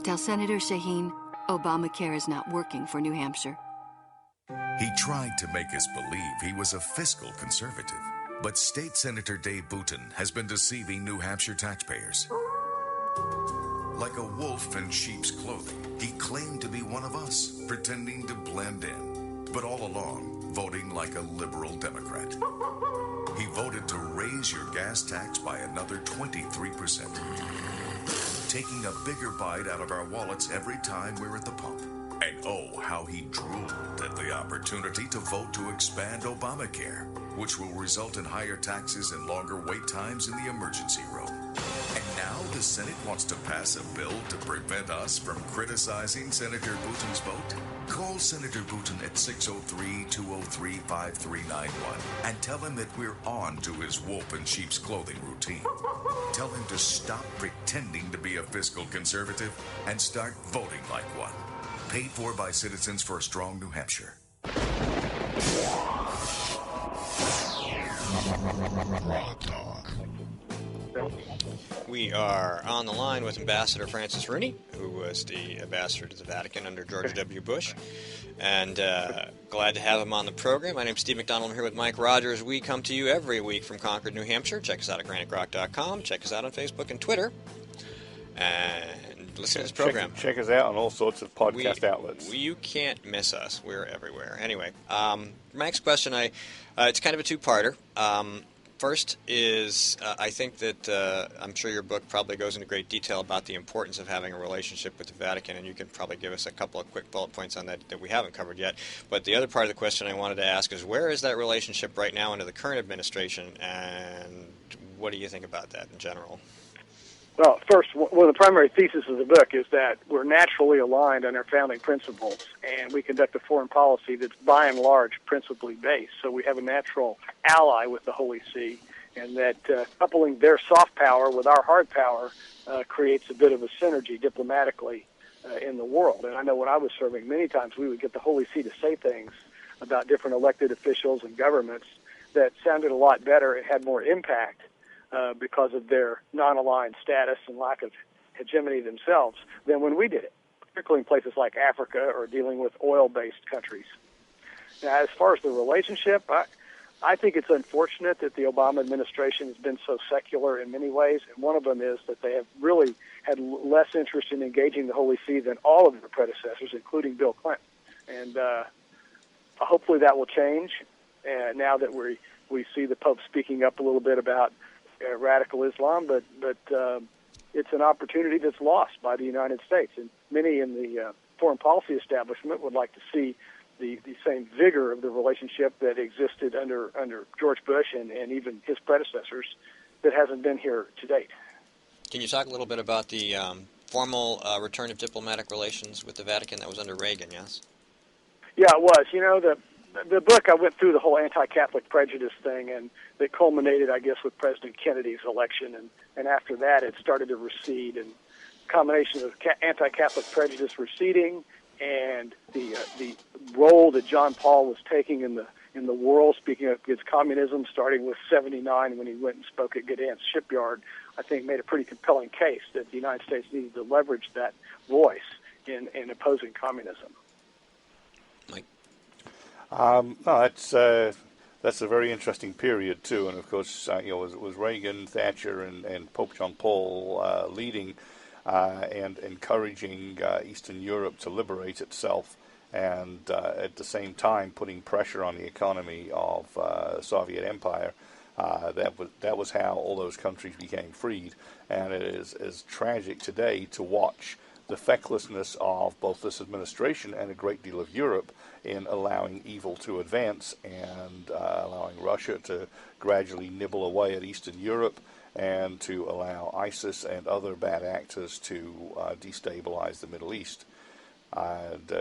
Tell Senator Shaheen Obamacare is not working for New Hampshire. He tried to make us believe he was a fiscal conservative, but State Senator Dave Booten has been deceiving New Hampshire taxpayers. Like a wolf in sheep's clothing, he claimed to be one of us, pretending to blend in, but all along, voting like a liberal Democrat. He voted to raise your gas tax by another 23%, taking a bigger bite out of our wallets every time we're at the pump. And oh, how he drooled at the opportunity to vote to expand Obamacare, which will result in higher taxes and longer wait times in the emergency room. And now the Senate wants to pass a bill to prevent us from criticizing Senator Booten's vote? Call Senator Booten at 603-203-5391 and tell him that we're on to his wolf in sheep's clothing routine. Tell him to stop pretending to be a fiscal conservative and start voting like one. Paid for by Citizens for a Strong New Hampshire. We are on the line with Ambassador Francis Rooney, who was the ambassador to the Vatican under George W. Bush, and glad to have him on the program. My name's Steve McDonald. I'm here with Mike Rogers. We come to you every week from Concord, New Hampshire. Check us out at GrokTALK.com. Check us out on Facebook and Twitter. And listen to this program. Check us out on all sorts of podcast outlets. You can't miss us. We're everywhere. Anyway, my next question, it's kind of a two-parter. First is, I think that I'm sure your book probably goes into great detail about the importance of having a relationship with the Vatican, and you can probably give us a couple of quick bullet points on that we haven't covered yet. But the other part of the question I wanted to ask is, where is that relationship right now under the current administration, and what do you think about that in general? Well, first, one of the primary theses of the book is that we're naturally aligned on our founding principles, and we conduct a foreign policy that's by and large principally based. So we have a natural ally with the Holy See, and that coupling their soft power with our hard power creates a bit of a synergy diplomatically in the world. And I know when I was serving, many times we would get the Holy See to say things about different elected officials and governments that sounded a lot better and had more impact because of their non-aligned status and lack of hegemony themselves than when we did it, particularly in places like Africa or dealing with oil-based countries. Now, as far as the relationship, I think it's unfortunate that the Obama administration has been so secular in many ways, and one of them is that they have really had less interest in engaging the Holy See than all of their predecessors, including Bill Clinton. And hopefully that will change now that we see the Pope speaking up a little bit about radical Islam, but it's an opportunity that's lost by the United States. And many in the foreign policy establishment would like to see the same vigor of the relationship that existed under George Bush and even his predecessors that hasn't been here to date. Can you talk a little bit about the formal return of diplomatic relations with the Vatican that was under Reagan, yes? Yeah, it was. You know, the book, I went through the whole anti-Catholic prejudice thing, and it culminated, I guess, with President Kennedy's election, and after that it started to recede, and a combination of anti-Catholic prejudice receding and the role that John Paul was taking in the world, speaking up against communism, starting with 1979 when he went and spoke at Gdansk shipyard, I think made a pretty compelling case that the United States needed to leverage that voice in opposing communism. Mike? No, it's that's a very interesting period too. And of course, it was Reagan, Thatcher, and Pope John Paul leading and encouraging Eastern Europe to liberate itself, and at the same time putting pressure on the economy of the Soviet Empire. That was how all those countries became freed, and it is tragic today to watch the fecklessness of both this administration and a great deal of Europe in allowing evil to advance and allowing Russia to gradually nibble away at Eastern Europe, and to allow ISIS and other bad actors to destabilize the Middle East. And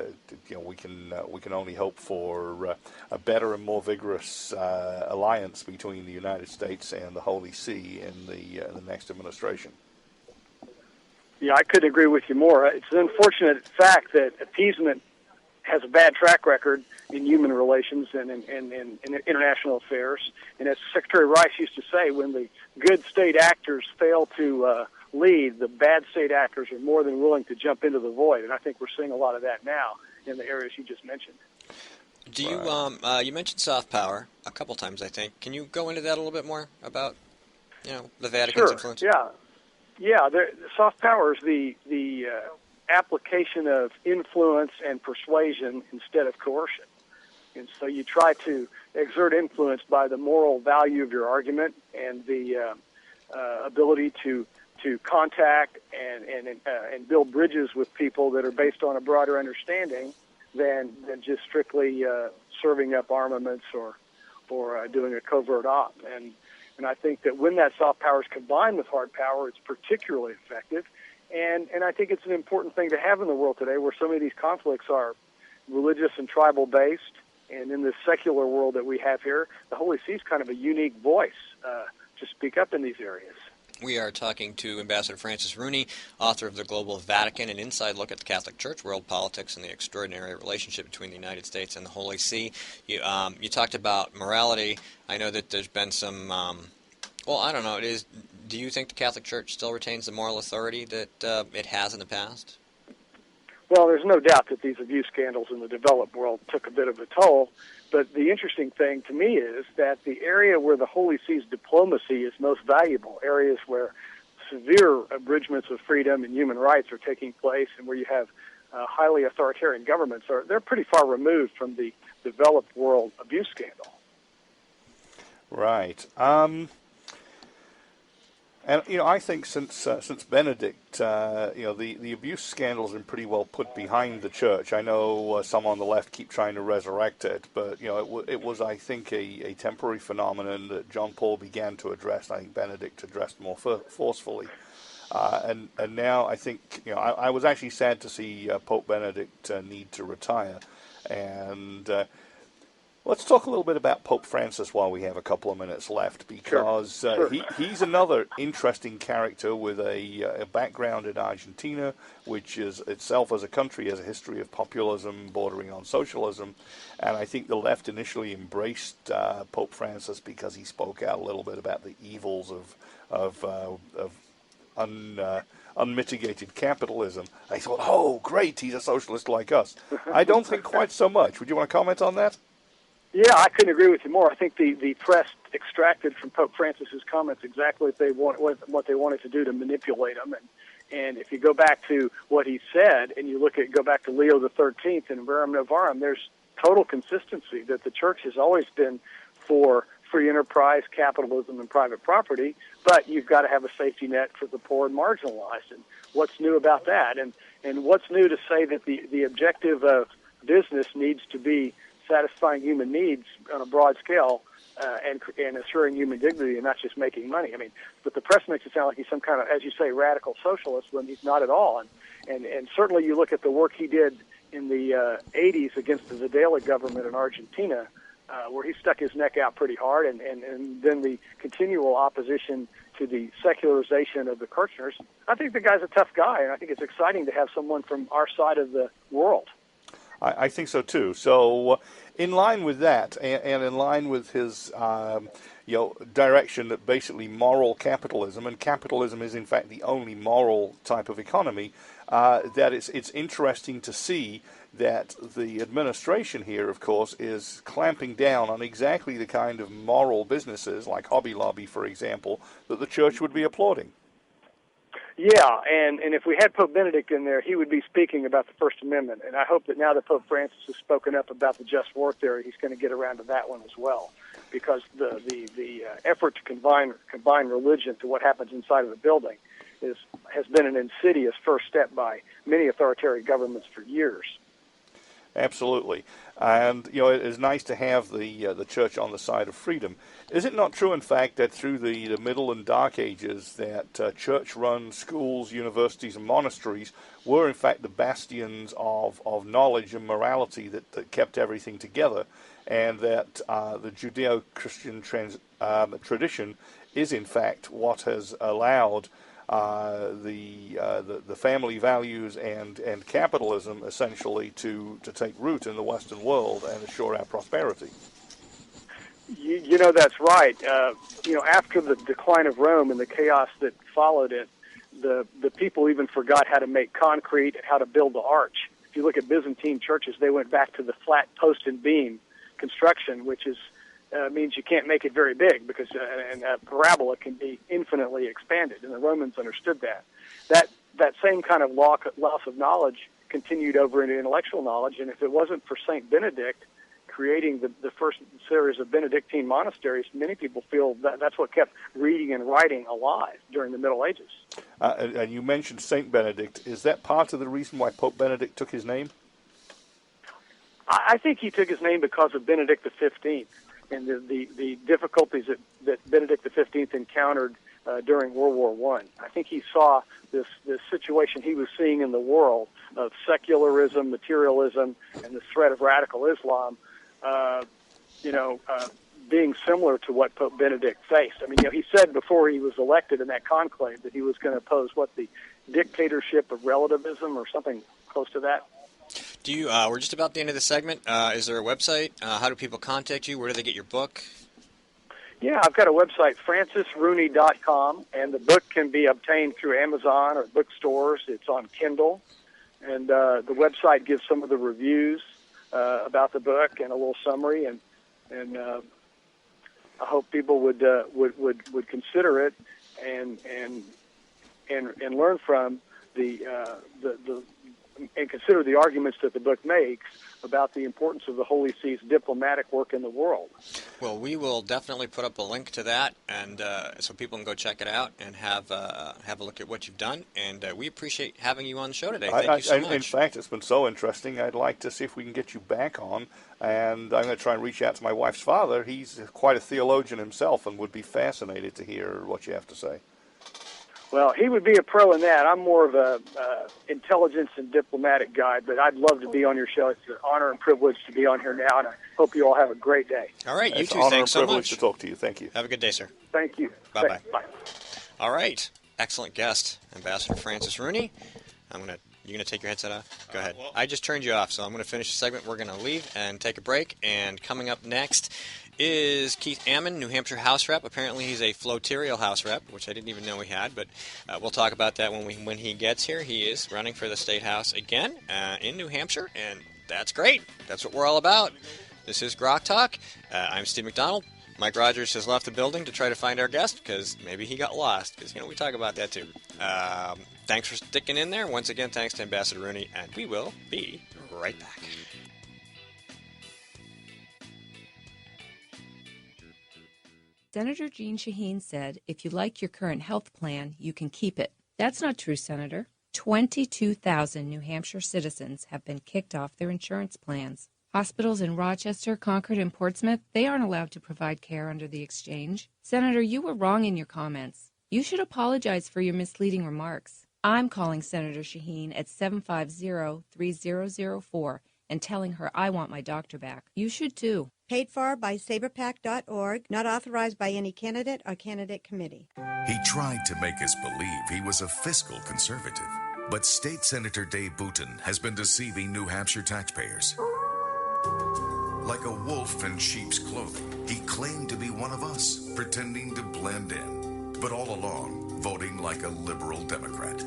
we can only hope for a better and more vigorous alliance between the United States and the Holy See in the next administration. Yeah, I couldn't agree with you more. It's an unfortunate fact that appeasement has a bad track record in human relations and in international affairs. And as Secretary Rice used to say, when the good state actors fail to lead, the bad state actors are more than willing to jump into the void. And I think we're seeing a lot of that now in the areas you just mentioned. Do you you mentioned soft power a couple times, I think. Can you go into that a little bit more about the Vatican's influence? Yeah. Soft power is the application of influence and persuasion instead of coercion. And so you try to exert influence by the moral value of your argument and the ability to contact and build bridges with people that are based on a broader understanding than just strictly serving up armaments or doing a covert op. And I think that when that soft power is combined with hard power, it's particularly effective. And I think it's an important thing to have in the world today, where so many of these conflicts are religious and tribal based. And in this secular world that we have here, the Holy See is kind of a unique voice to speak up in these areas. We are talking to Ambassador Francis Rooney, author of the Global Vatican, an inside look at the Catholic Church, world politics, and the extraordinary relationship between the United States and the Holy See. You talked about morality. I know that there's been some, I don't know, do you think the Catholic Church still retains the moral authority that it has in the past? Well, there's no doubt that these abuse scandals in the developed world took a bit of a toll. But the interesting thing to me is that the area where the Holy See's diplomacy is most valuable, areas where severe abridgments of freedom and human rights are taking place and where you have highly authoritarian governments, they're pretty far removed from the developed world abuse scandal. Right. And I think since Benedict, the abuse scandals have been pretty well put behind the church. I know some on the left keep trying to resurrect it, but it was, I think, a temporary phenomenon that John Paul began to address. I think Benedict addressed more forcefully, and now I think I was actually sad to see Pope Benedict need to retire, and. Let's talk a little bit about Pope Francis while we have a couple of minutes left, because he's another interesting character with a background in Argentina, which is itself as a country has a history of populism bordering on socialism. And I think the left initially embraced Pope Francis because he spoke out a little bit about the evils of unmitigated capitalism. They thought, oh, great, he's a socialist like us. I don't think quite so much. Would you want to comment on that? Yeah, I couldn't agree with you more. I think the press extracted from Pope Francis's comments exactly what they wanted to do to manipulate him. And if you go back to what he said, and you go back to Leo the 13th and Verum Novarum, there's total consistency that the Church has always been for free enterprise, capitalism, and private property, but you've got to have a safety net for the poor and marginalized. And what's new about that? And what's new to say that the objective of business needs to be satisfying human needs on a broad scale and assuring human dignity and not just making money. I mean, but the press makes it sound like he's some kind of, as you say, radical socialist when he's not at all. And certainly you look at the work he did in the 80s against the Videla government in Argentina, where he stuck his neck out pretty hard, and then the continual opposition to the secularization of the Kirchners. I think the guy's a tough guy, and I think it's exciting to have someone from our side of the world. I think so too. So, in line with that, and in line with his, direction that basically moral capitalism, and capitalism is in fact the only moral type of economy, that it's interesting to see that the administration here, of course, is clamping down on exactly the kind of moral businesses, like Hobby Lobby, for example, that the church would be applauding. Yeah, and if we had Pope Benedict in there, he would be speaking about the First Amendment, and I hope that now that Pope Francis has spoken up about the just war theory, he's going to get around to that one as well, because the effort to combine religion to what happens inside of the building has been an insidious first step by many authoritarian governments for years. Absolutely. And, it is nice to have the church on the side of freedom. Is it not true, in fact, that through the Middle and Dark Ages that church-run schools, universities, and monasteries were, in fact, the bastions of knowledge and morality that kept everything together, and that the Judeo-Christian tradition is, in fact, what has allowed the family values and capitalism essentially to take root in the Western world and assure our prosperity? That's right. After the decline of Rome and the chaos that followed it, the people even forgot how to make concrete and how to build the arch. If you look at Byzantine churches, they went back to the flat post and beam construction, which is means you can't make it very big because a parabola can be infinitely expanded, and the Romans understood that. That same kind of loss of knowledge continued over into intellectual knowledge, and if it wasn't for St. Benedict creating the first series of Benedictine monasteries, many people feel that's what kept reading and writing alive during the Middle Ages. And you mentioned St. Benedict. Is that part of the reason why Pope Benedict took his name? I think he took his name because of Benedict XV and the difficulties that Benedict XV encountered during World War I. I think he saw this situation he was seeing in the world of secularism, materialism, and the threat of radical Islam, being similar to what Pope Benedict faced. I mean, he said before he was elected in that conclave that he was going to oppose the dictatorship of relativism or something close to that. Do you? We're just about the end of the segment. Is there a website? How do people contact you? Where do they get your book? Yeah, I've got a website, francisrooney.com, and the book can be obtained through Amazon or bookstores. It's on Kindle, and the website gives some of the reviews about the book and a little summary, and I hope people would consider it and learn from and consider the arguments that the book makes about the importance of the Holy See's diplomatic work in the world. Well, we will definitely put up a link to that, and so people can go check it out and have a look at what you've done. And we appreciate having you on the show today. Thank you so much. In fact, it's been so interesting. I'd like to see if we can get you back on, and I'm going to try and reach out to my wife's father. He's quite a theologian himself and would be fascinated to hear what you have to say. Well, he would be a pro in that. I'm more of a intelligence and diplomatic guy, but I'd love to be on your show. It's an honor and privilege to be on here now, and I hope you all have a great day. All right, you too. Thanks so much. It's an honor and privilege to talk to you. Thank you. Have a good day, sir. Thank you. Bye-bye. Bye. All right. Excellent guest, Ambassador Francis Rooney. You're going to take your headset off? Go ahead. I just turned you off, so I'm going to finish the segment. We're going to leave and take a break, and coming up next is Keith Ammon, New Hampshire House Rep. Apparently he's a floterial House Rep, which I didn't even know he had, but we'll talk about that when he gets here. He is running for the State House again in New Hampshire, and that's great. That's what we're all about. This is GrokTALK. I'm Steve McDonald. Mike Rogers has left the building to try to find our guest because maybe he got lost, because we talk about that too. Thanks for sticking in there. Once again, thanks to Ambassador Rooney, and we will be right back. Senator Jeanne Shaheen said, if you like your current health plan, you can keep it. That's not true, Senator. 22,000 New Hampshire citizens have been kicked off their insurance plans. Hospitals in Rochester, Concord, and Portsmouth, they aren't allowed to provide care under the exchange. Senator, you were wrong in your comments. You should apologize for your misleading remarks. I'm calling Senator Shaheen at 750-3004 and telling her I want my doctor back. You should too. Paid for by SaberPac.org, not authorized by any candidate or candidate committee. He tried to make us believe he was a fiscal conservative, but State Senator Dave Booten has been deceiving New Hampshire taxpayers. Like a wolf in sheep's clothing, he claimed to be one of us, pretending to blend in, but all along, voting like a liberal Democrat.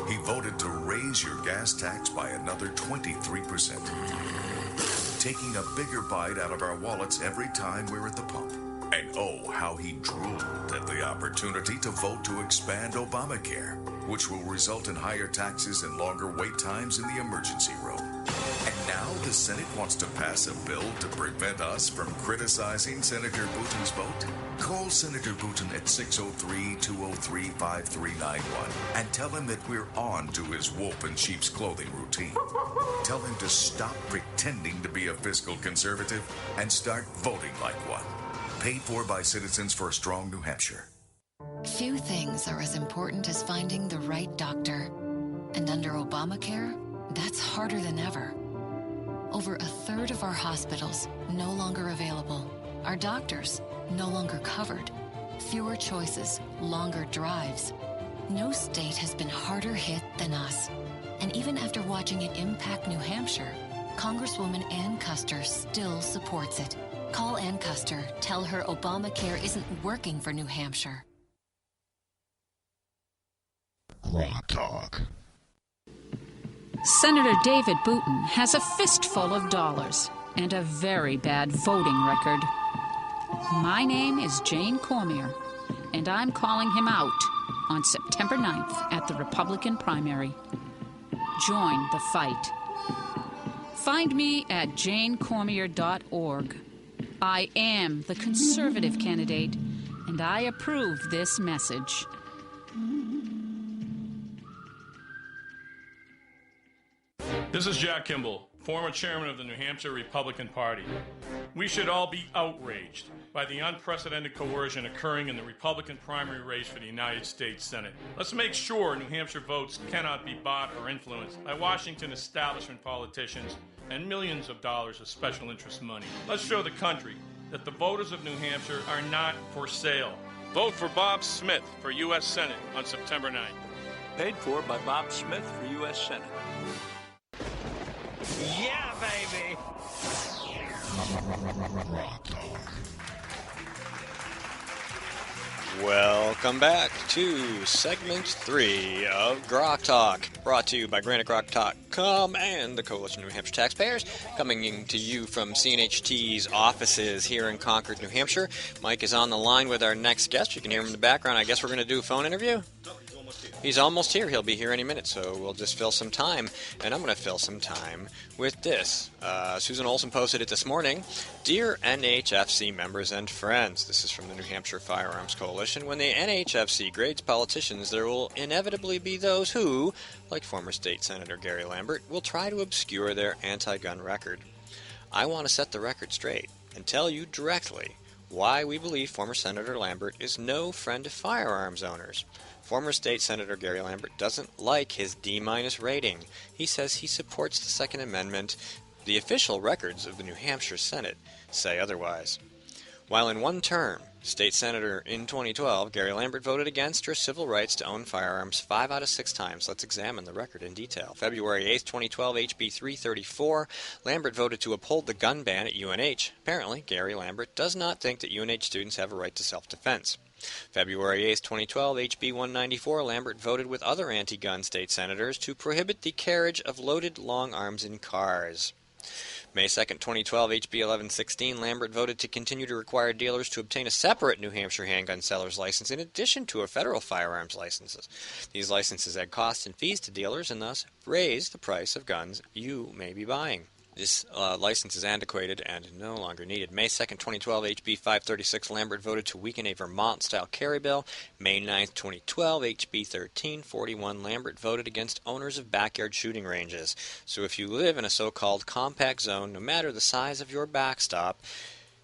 He voted to raise your gas tax by another 23%, taking a bigger bite out of our wallets every time we're at the pump. And oh, how he drooled at the opportunity to vote to expand Obamacare, which will result in higher taxes and longer wait times in the emergency room. And now the Senate wants to pass a bill to prevent us from criticizing Senator Booten's vote? Call Senator Booten at 603-203-5391 and tell him that we're on to his wolf in sheep's clothing routine. Tell him to stop pretending to be a fiscal conservative and start voting like one. Paid for by Citizens for a Strong New Hampshire. Few things are as important as finding the right doctor. And under Obamacare, that's harder than ever. Over a third of our hospitals no longer available. Our doctors no longer covered. Fewer choices, longer drives. No state has been harder hit than us. And even after watching it impact New Hampshire, Congresswoman Ann Custer still supports it. Call Ann Custer. Tell her Obamacare isn't working for New Hampshire. GrokTALK. Senator David Booten has a fistful of dollars and a very bad voting record. My name is Jane Cormier, and I'm calling him out on September 9th at the Republican primary. Join the fight. Find me at janecormier.org. I am the conservative candidate, and I approve this message. This is Jack Kimball, former chairman of the New Hampshire Republican Party. We should all be outraged by the unprecedented coercion occurring in the Republican primary race for the United States Senate. Let's make sure New Hampshire votes cannot be bought or influenced by Washington establishment politicians and millions of dollars of special interest money. Let's show the country that the voters of New Hampshire are not for sale. Vote for Bob Smith for U.S. Senate on September 9th. Paid for by Bob Smith for U.S. Senate. Yeah, baby! Welcome back to segment 3 of GrokTALK, brought to you by GrokTALK.com and the Coalition of New Hampshire Taxpayers, coming to you from CNHT's offices here in Concord, New Hampshire. Mike is on the line with our next guest. You can hear him in the background. I guess we're going to do a phone interview? He's almost here. He'll be here any minute, so we'll just fill some time. And I'm going to fill some time with this. Susan Olson posted it this morning. Dear NHFC members and friends, this is from the New Hampshire Firearms Coalition. When the NHFC grades politicians, there will inevitably be those who, like former State Senator Gary Lambert, will try to obscure their anti-gun record. I want to set the record straight and tell you directly why we believe former Senator Lambert is no friend of firearms owners. Former State Senator Gary Lambert doesn't like his D- rating. He says he supports the Second Amendment. The official records of the New Hampshire Senate say otherwise. While in one term, State Senator in 2012, Gary Lambert voted against your civil rights to own firearms 5 out of 6 times. Let's examine the record in detail. February 8, 2012, HB 334, Lambert voted to uphold the gun ban at UNH. Apparently, Gary Lambert does not think that UNH students have a right to self-defense. February 8, 2012, HB 194, Lambert voted with other anti-gun state senators to prohibit the carriage of loaded long arms in cars. May 2, 2012, HB 1116, Lambert voted to continue to require dealers to obtain a separate New Hampshire handgun seller's license in addition to a federal firearms licenses. These licenses add costs and fees to dealers and thus raise the price of guns you may be buying. This license is antiquated and no longer needed. May 2, 2012, HB 536, Lambert voted to weaken a Vermont-style carry bill. May 9, 2012, HB 1341, Lambert voted against owners of backyard shooting ranges. So if you live in a so-called compact zone, no matter the size of your backstop,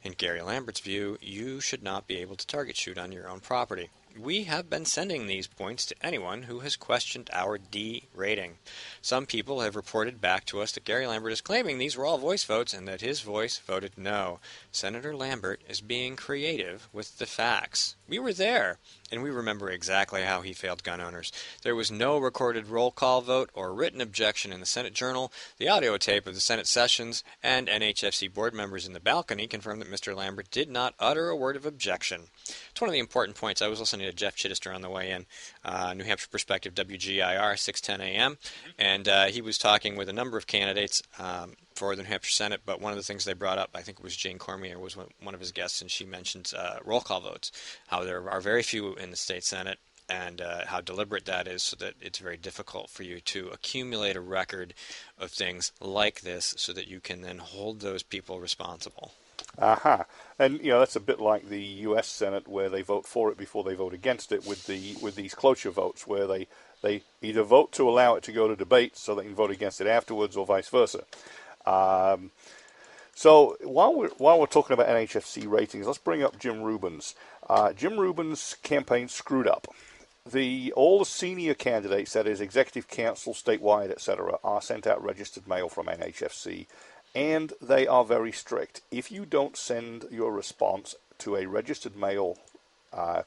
in Gary Lambert's view, you should not be able to target shoot on your own property. We have been sending these points to anyone who has questioned our D rating. Some people have reported back to us that Gary Lambert is claiming these were all voice votes and that his voice voted no. Senator Lambert is being creative with the facts. We were there. and we remember exactly how he failed gun owners. There was no recorded roll call vote or written objection in the Senate Journal. The audio tape of the Senate sessions and NHFC board members in the balcony confirmed that Mr. Lambert did not utter a word of objection. It's one of the important points. I was listening to Jeff Chittister on the way in, New Hampshire Perspective, WGIR, 610 a.m., and he was talking with a number of candidates for the New Hampshire Senate, but one of the things they brought up, I think it was Jane Cormier was one of his guests, and she mentioned roll call votes, how there are very few in the state Senate, and how deliberate that is, so that it's very difficult for you to accumulate a record of things like this so that you can then hold those people responsible. Aha. And, that's a bit like the U.S. Senate, where they vote for it before they vote against it with these cloture votes, where they either vote to allow it to go to debate so they can vote against it afterwards, or vice versa. So while we're talking about NHFC ratings, let's bring up Jim Rubin's. Jim Rubin's campaign screwed up. All the senior candidates, that is executive council, statewide, etc., are sent out registered mail from NHFC, and they are very strict. If you don't send your response to a registered mail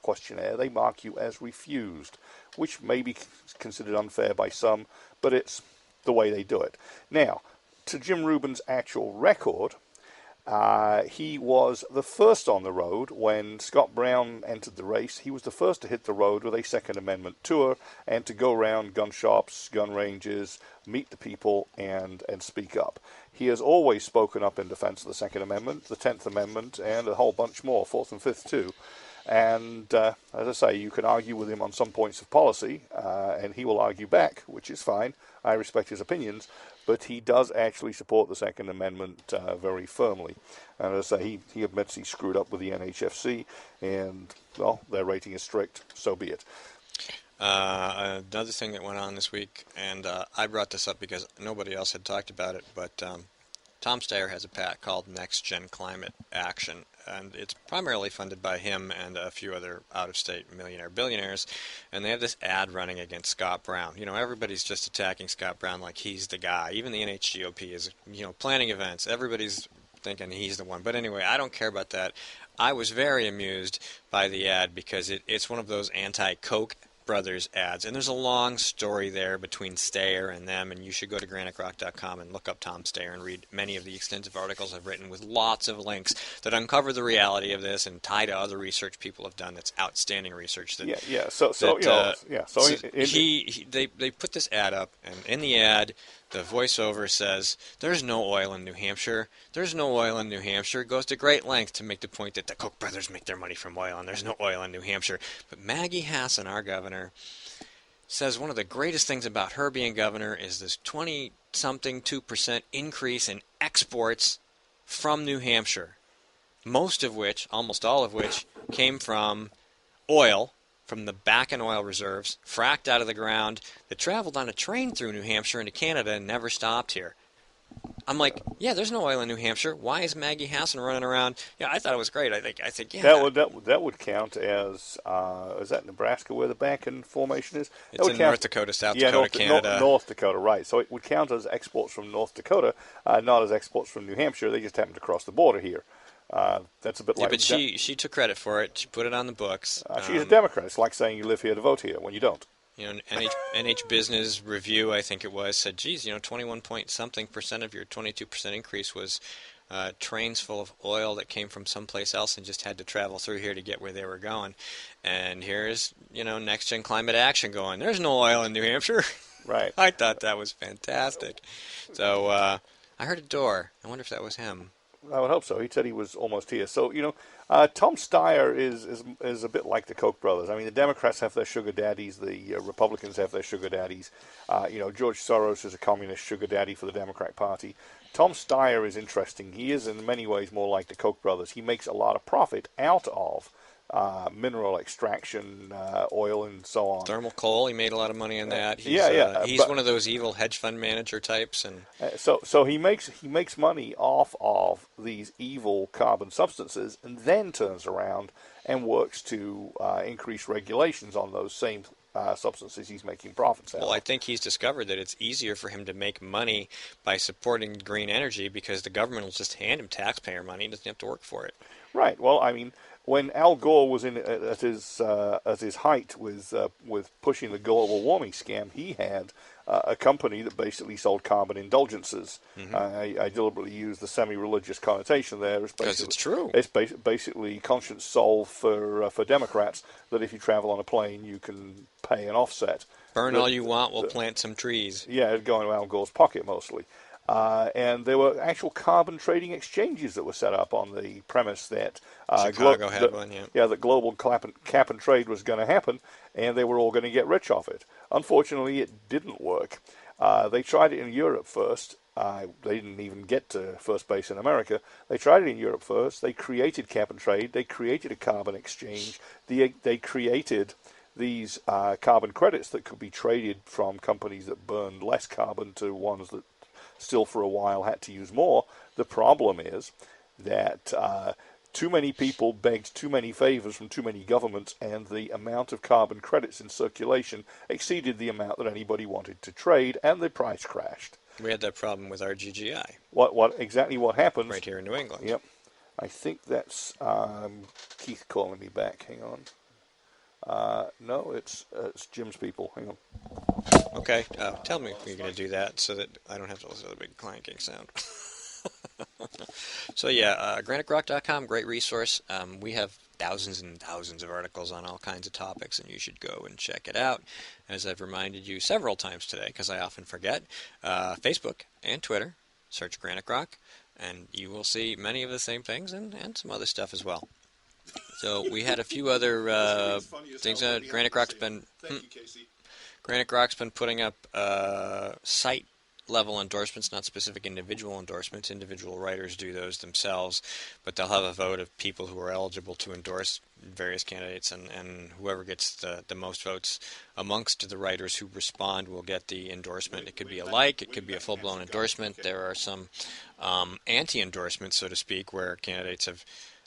questionnaire, they mark you as refused, which may be considered unfair by some, but it's the way they do it. Now, to Jim Rubin's actual record, he was the first on the road when Scott Brown entered the race. He was the first to hit the road with a Second Amendment tour and to go around gun shops, gun ranges, meet the people, and speak up. He has always spoken up in defense of the Second Amendment, the 10th Amendment, and a whole bunch more, 4th and 5th too. And as I say, you can argue with him on some points of policy, and he will argue back, which is fine. I respect his opinions, but he does actually support the Second Amendment very firmly. And as I say, he admits he screwed up with the NHFC, and, well, their rating is strict, so be it. Another thing that went on this week, and I brought this up because nobody else had talked about it, but Tom Steyer has a PAC called Next Gen Climate Action, and it's primarily funded by him and a few other out-of-state millionaire billionaires, and they have this ad running against Scott Brown. Everybody's just attacking Scott Brown like he's the guy. Even the NHGOP is, planning events. Everybody's thinking he's the one. But anyway, I don't care about that. I was very amused by the ad because it's one of those anti-Coke Brothers ads, and there's a long story there between Steyer and them, and you should go to GrokTALK.com and look up Tom Steyer and read many of the extensive articles I've written with lots of links that uncover the reality of this and tie to other research people have done. That's outstanding research. They put this ad up, and in the ad, the voiceover says, "There's no oil in New Hampshire. There's no oil in New Hampshire." It goes to great length to make the point that the Koch brothers make their money from oil, and there's no oil in New Hampshire. But Maggie Hassan, our governor, says one of the greatest things about her being governor is this 20-something 2% increase in exports from New Hampshire, most of which, almost all of which, came from oil, from the Bakken oil reserves, fracked out of the ground, that traveled on a train through New Hampshire into Canada and never stopped here. I'm like, yeah, there's no oil in New Hampshire. Why is Maggie Hassan running around? Yeah, I thought it was great. I think, yeah. That would count as, is that Nebraska where the Bakken formation is? It's in North Dakota, South Dakota, Canada. North Dakota, right. So it would count as exports from North Dakota, not as exports from New Hampshire. They just happened to cross the border here. That's a bit like... but she took credit for it. She put it on the books. She's a Democrat. It's like saying you live here to vote here when you don't. NH Business Review, I think it was, said, geez, 21-point-something% of your 22% increase was trains full of oil that came from someplace else and just had to travel through here to get where they were going. And here's, Next Gen Climate Action going, there's no oil in New Hampshire. Right. I thought that was fantastic. So I heard a door. I wonder if that was him. I would hope so. He said he was almost here. So, Tom Steyer is a bit like the Koch brothers. I mean, the Democrats have their sugar daddies. The Republicans have their sugar daddies. George Soros is a communist sugar daddy for the Democrat Party. Tom Steyer is interesting. He is in many ways more like the Koch brothers. He makes a lot of profit out of mineral extraction, oil, and so on. Thermal coal, he made a lot of money on that. He's one of those evil hedge fund manager types, and so he makes money off of these evil carbon substances, and then turns around and works to increase regulations on those same substances he's making profits out of. Well, I think he's discovered that it's easier for him to make money by supporting green energy because the government will just hand him taxpayer money. He doesn't have to work for it. Right. Well, I mean, when Al Gore was at his height with pushing the global warming scam, he had a company that basically sold carbon indulgences. Mm-hmm. I deliberately use the semi-religious connotation there. Because it's true. It's basically conscience solve for Democrats that if you travel on a plane, you can pay an offset. Burn all you want, we'll plant some trees. Yeah, it'd go into Al Gore's pocket mostly. And there were actual carbon trading exchanges that were set up on the premise that Chicago had one, yeah. Yeah, that global cap and trade was going to happen, and they were all going to get rich off it. Unfortunately, it didn't work. They tried it in Europe first. They didn't even get to first base in America. They tried it in Europe first. They created cap and trade. They created a carbon exchange. They created these carbon credits that could be traded from companies that burned less carbon to ones that still for a while had to use more. The problem is that too many people begged too many favors from too many governments, and the amount of carbon credits in circulation exceeded the amount that anybody wanted to trade, and the price crashed. We had that problem with our GGI. Exactly what happens? Right here in New England. Yep. I think that's Keith calling me back. Hang on. No, it's Jim's people. Hang on. Okay. Tell me you're going to do that so that I don't have to listen to the big clanking sound. So yeah, GrokTALK.com, great resource. We have thousands and thousands of articles on all kinds of topics, and you should go and check it out. As I've reminded you several times today, because I often forget, Facebook and Twitter, search GrokTALK, and you will see many of the same things and some other stuff as well. So we had a few other things that GrokTALK's been... GrokTALK's been putting up site-level endorsements, not specific individual endorsements. Individual writers do those themselves, but they'll have a vote of people who are eligible to endorse various candidates, and whoever gets the most votes amongst the writers who respond will get the endorsement. It could be a like, it could be a full-blown endorsement. There are some anti-endorsements, so to speak, where candidates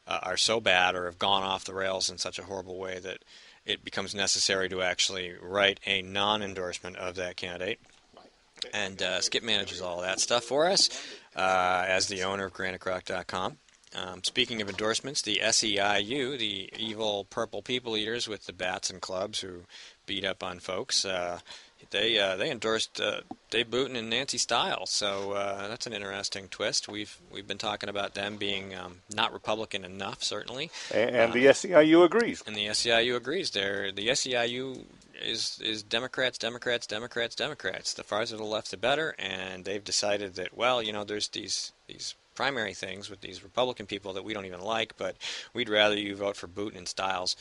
are so bad or have gone off the rails in such a horrible way that it becomes necessary to actually write a non-endorsement of that candidate. And Skip manages all that stuff for us as the owner of GrokTALK.com. Speaking of endorsements, the SEIU, the evil purple people eaters with the bats and clubs who beat up on folks, they endorsed Dave Booten and Nancy Stiles. So that's an interesting twist. We've been talking about them being not Republican enough, certainly. And the SEIU agrees. And the SEIU agrees. The SEIU is Democrats. The farther to the left, the better. And they've decided that, well, there's these primary things with these Republican people that we don't even like, but we'd rather you vote for Booten and Stiles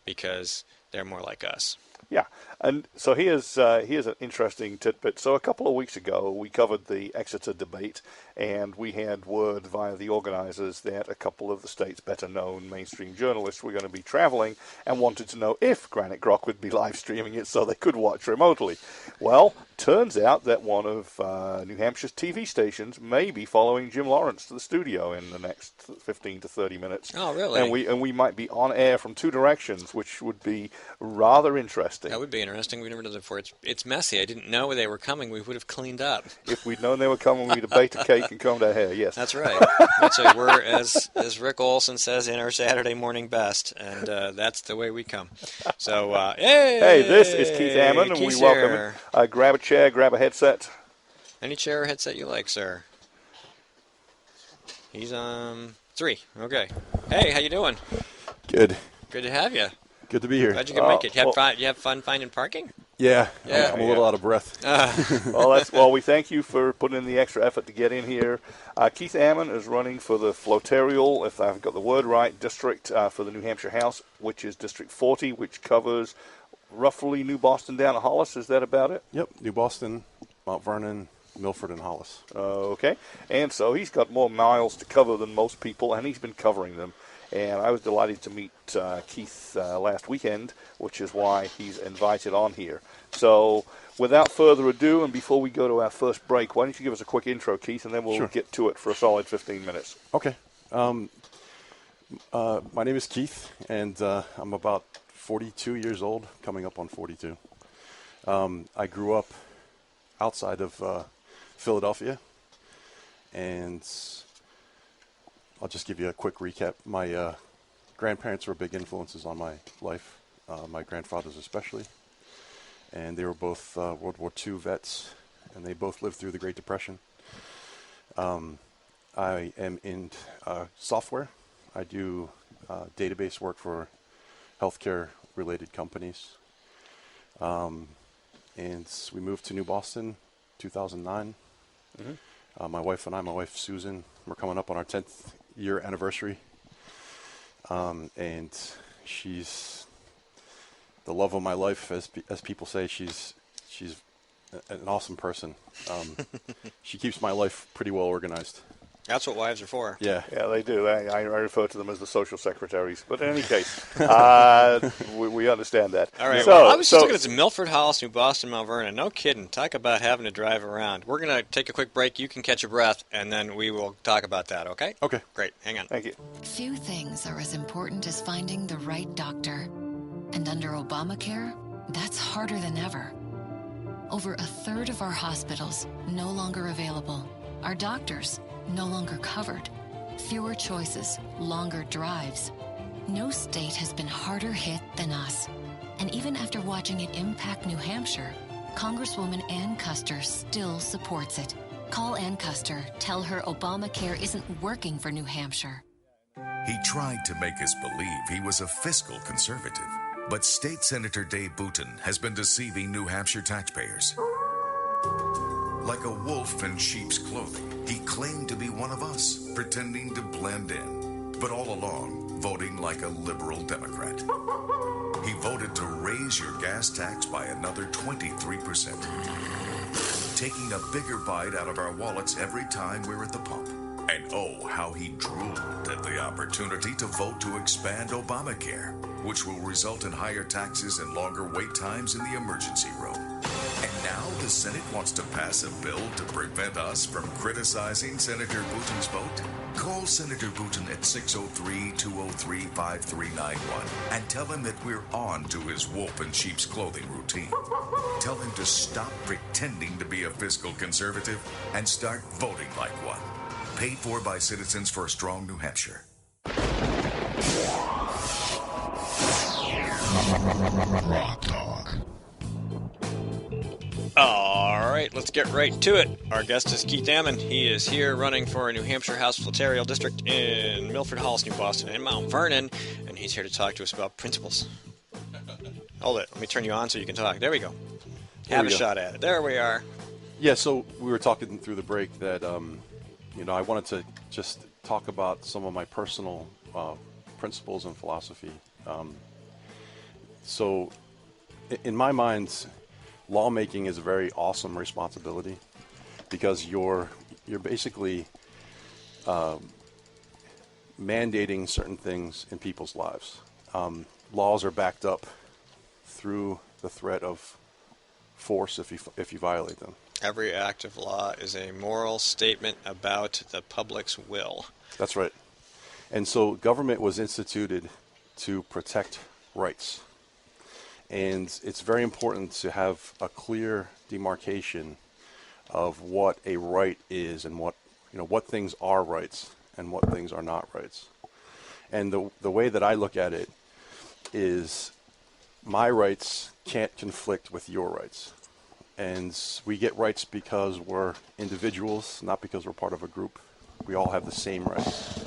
because they're more like us. Yeah, and so here's an interesting tidbit. So a couple of weeks ago, we covered the Exeter debate, and we had word via the organizers that a couple of the state's better-known mainstream journalists were going to be traveling and wanted to know if Granite Grok would be live streaming it so they could watch remotely. Well, turns out that one of New Hampshire's TV stations may be following Jim Lawrence to the studio in the next 15 to 30 minutes. Oh, really? And we might be on air from two directions, which would be rather interesting. That would be interesting. We never done it before. It's messy. I didn't know they were coming. We would have cleaned up. If we'd known they were coming, we'd have baked a cake and combed our hair, yes. That's right. That's right. We're, as Rick Olson says, in our Saturday morning best, and that's the way we come. So, hey, this is Keith Ammon, and we welcome him. Grab a chair, grab a headset. Any chair or headset you like, sir. He's 3. Okay. Hey, how you doing? Good. Good to have you. Good to be here. Glad you could make it. You have fun finding parking? Yeah. I'm a little out of breath. Well, we thank you for putting in the extra effort to get in here. Keith Ammon is running for the Flotarial, if I've got the word right, district for the New Hampshire House, which is District 40, which covers roughly New Boston down to Hollis. Is that about it? Yep. New Boston, Mount Vernon, Milford, and Hollis. Okay. And so he's got more miles to cover than most people, and he's been covering them. And I was delighted to meet Keith last weekend, which is why he's invited on here. So without further ado, and before we go to our first break, why don't you give us a quick intro, Keith, and then we'll get to it for a solid 15 minutes. Okay. My name is Keith, and I'm about 42 years old, coming up on 42. I grew up outside of Philadelphia, and I'll just give you a quick recap. My grandparents were big influences on my life, my grandfathers especially. And they were both World War II vets, and they both lived through the Great Depression. I am in software. I do database work for healthcare-related companies. And we moved to New Boston 2009. Mm-hmm. My wife Susan, we're coming up on our 10th year anniversary. And she's the love of my life, as people say. She's an awesome person. She keeps my life pretty well organized. That's what wives are for. Yeah, they do. I refer to them as the social secretaries. But in any case, we understand that. All right. I was just looking at Milford House, New Boston, Mount Vernon. No kidding. Talk about having to drive around. We're going to take a quick break. You can catch your breath, and then we will talk about that, okay? Okay. Great. Hang on. Thank you. Few things are as important as finding the right doctor. And under Obamacare, that's harder than ever. Over a third of our hospitals no longer available. Our doctors no longer covered. Fewer choices, longer drives. No state has been harder hit than us. And even after watching it impact New Hampshire, Congresswoman Ann Custer still supports it. Call Ann Custer. Tell her Obamacare isn't working for New Hampshire. He tried to make us believe he was a fiscal conservative, but State Senator Dave Booten has been deceiving New Hampshire taxpayers. Like a wolf in sheep's clothing, he claimed to be one of us, pretending to blend in, but all along, voting like a liberal Democrat. He voted to raise your gas tax by another 23%, taking a bigger bite out of our wallets every time we're at the pump. And oh, how he drooled at the opportunity to vote to expand Obamacare, which will result in higher taxes and longer wait times in the emergency room. And now the Senate wants to pass a bill to prevent us from criticizing Senator Booten's vote? Call Senator Booten at 603-203-5391 and tell him that we're on to his wolf in sheep's clothing routine. Tell him to stop pretending to be a fiscal conservative and start voting like one. Paid for by Citizens for a Strong New Hampshire. GrokTALK. All right, let's get right to it. Our guest is Keith Ammon. He is here running for a New Hampshire House Flotarial District in Milford Halls, New Boston, and Mount Vernon, and he's here to talk to us about principles. Hold it. Let me turn you on so you can talk. There we go. Have a shot at it. There we are. Yeah, so we were talking through the break that, I wanted to just talk about some of my personal principles and philosophy. So in my mind, lawmaking is a very awesome responsibility because you're basically mandating certain things in people's lives. Laws are backed up through the threat of force if you violate them. Every act of law is a moral statement about the public's will. That's right. And so government was instituted to protect rights. And it's very important to have a clear demarcation of what a right is and what things are rights and what things are not rights. And the way that I look at it is my rights can't conflict with your rights. And we get rights because we're individuals, not because we're part of a group. We all have the same rights.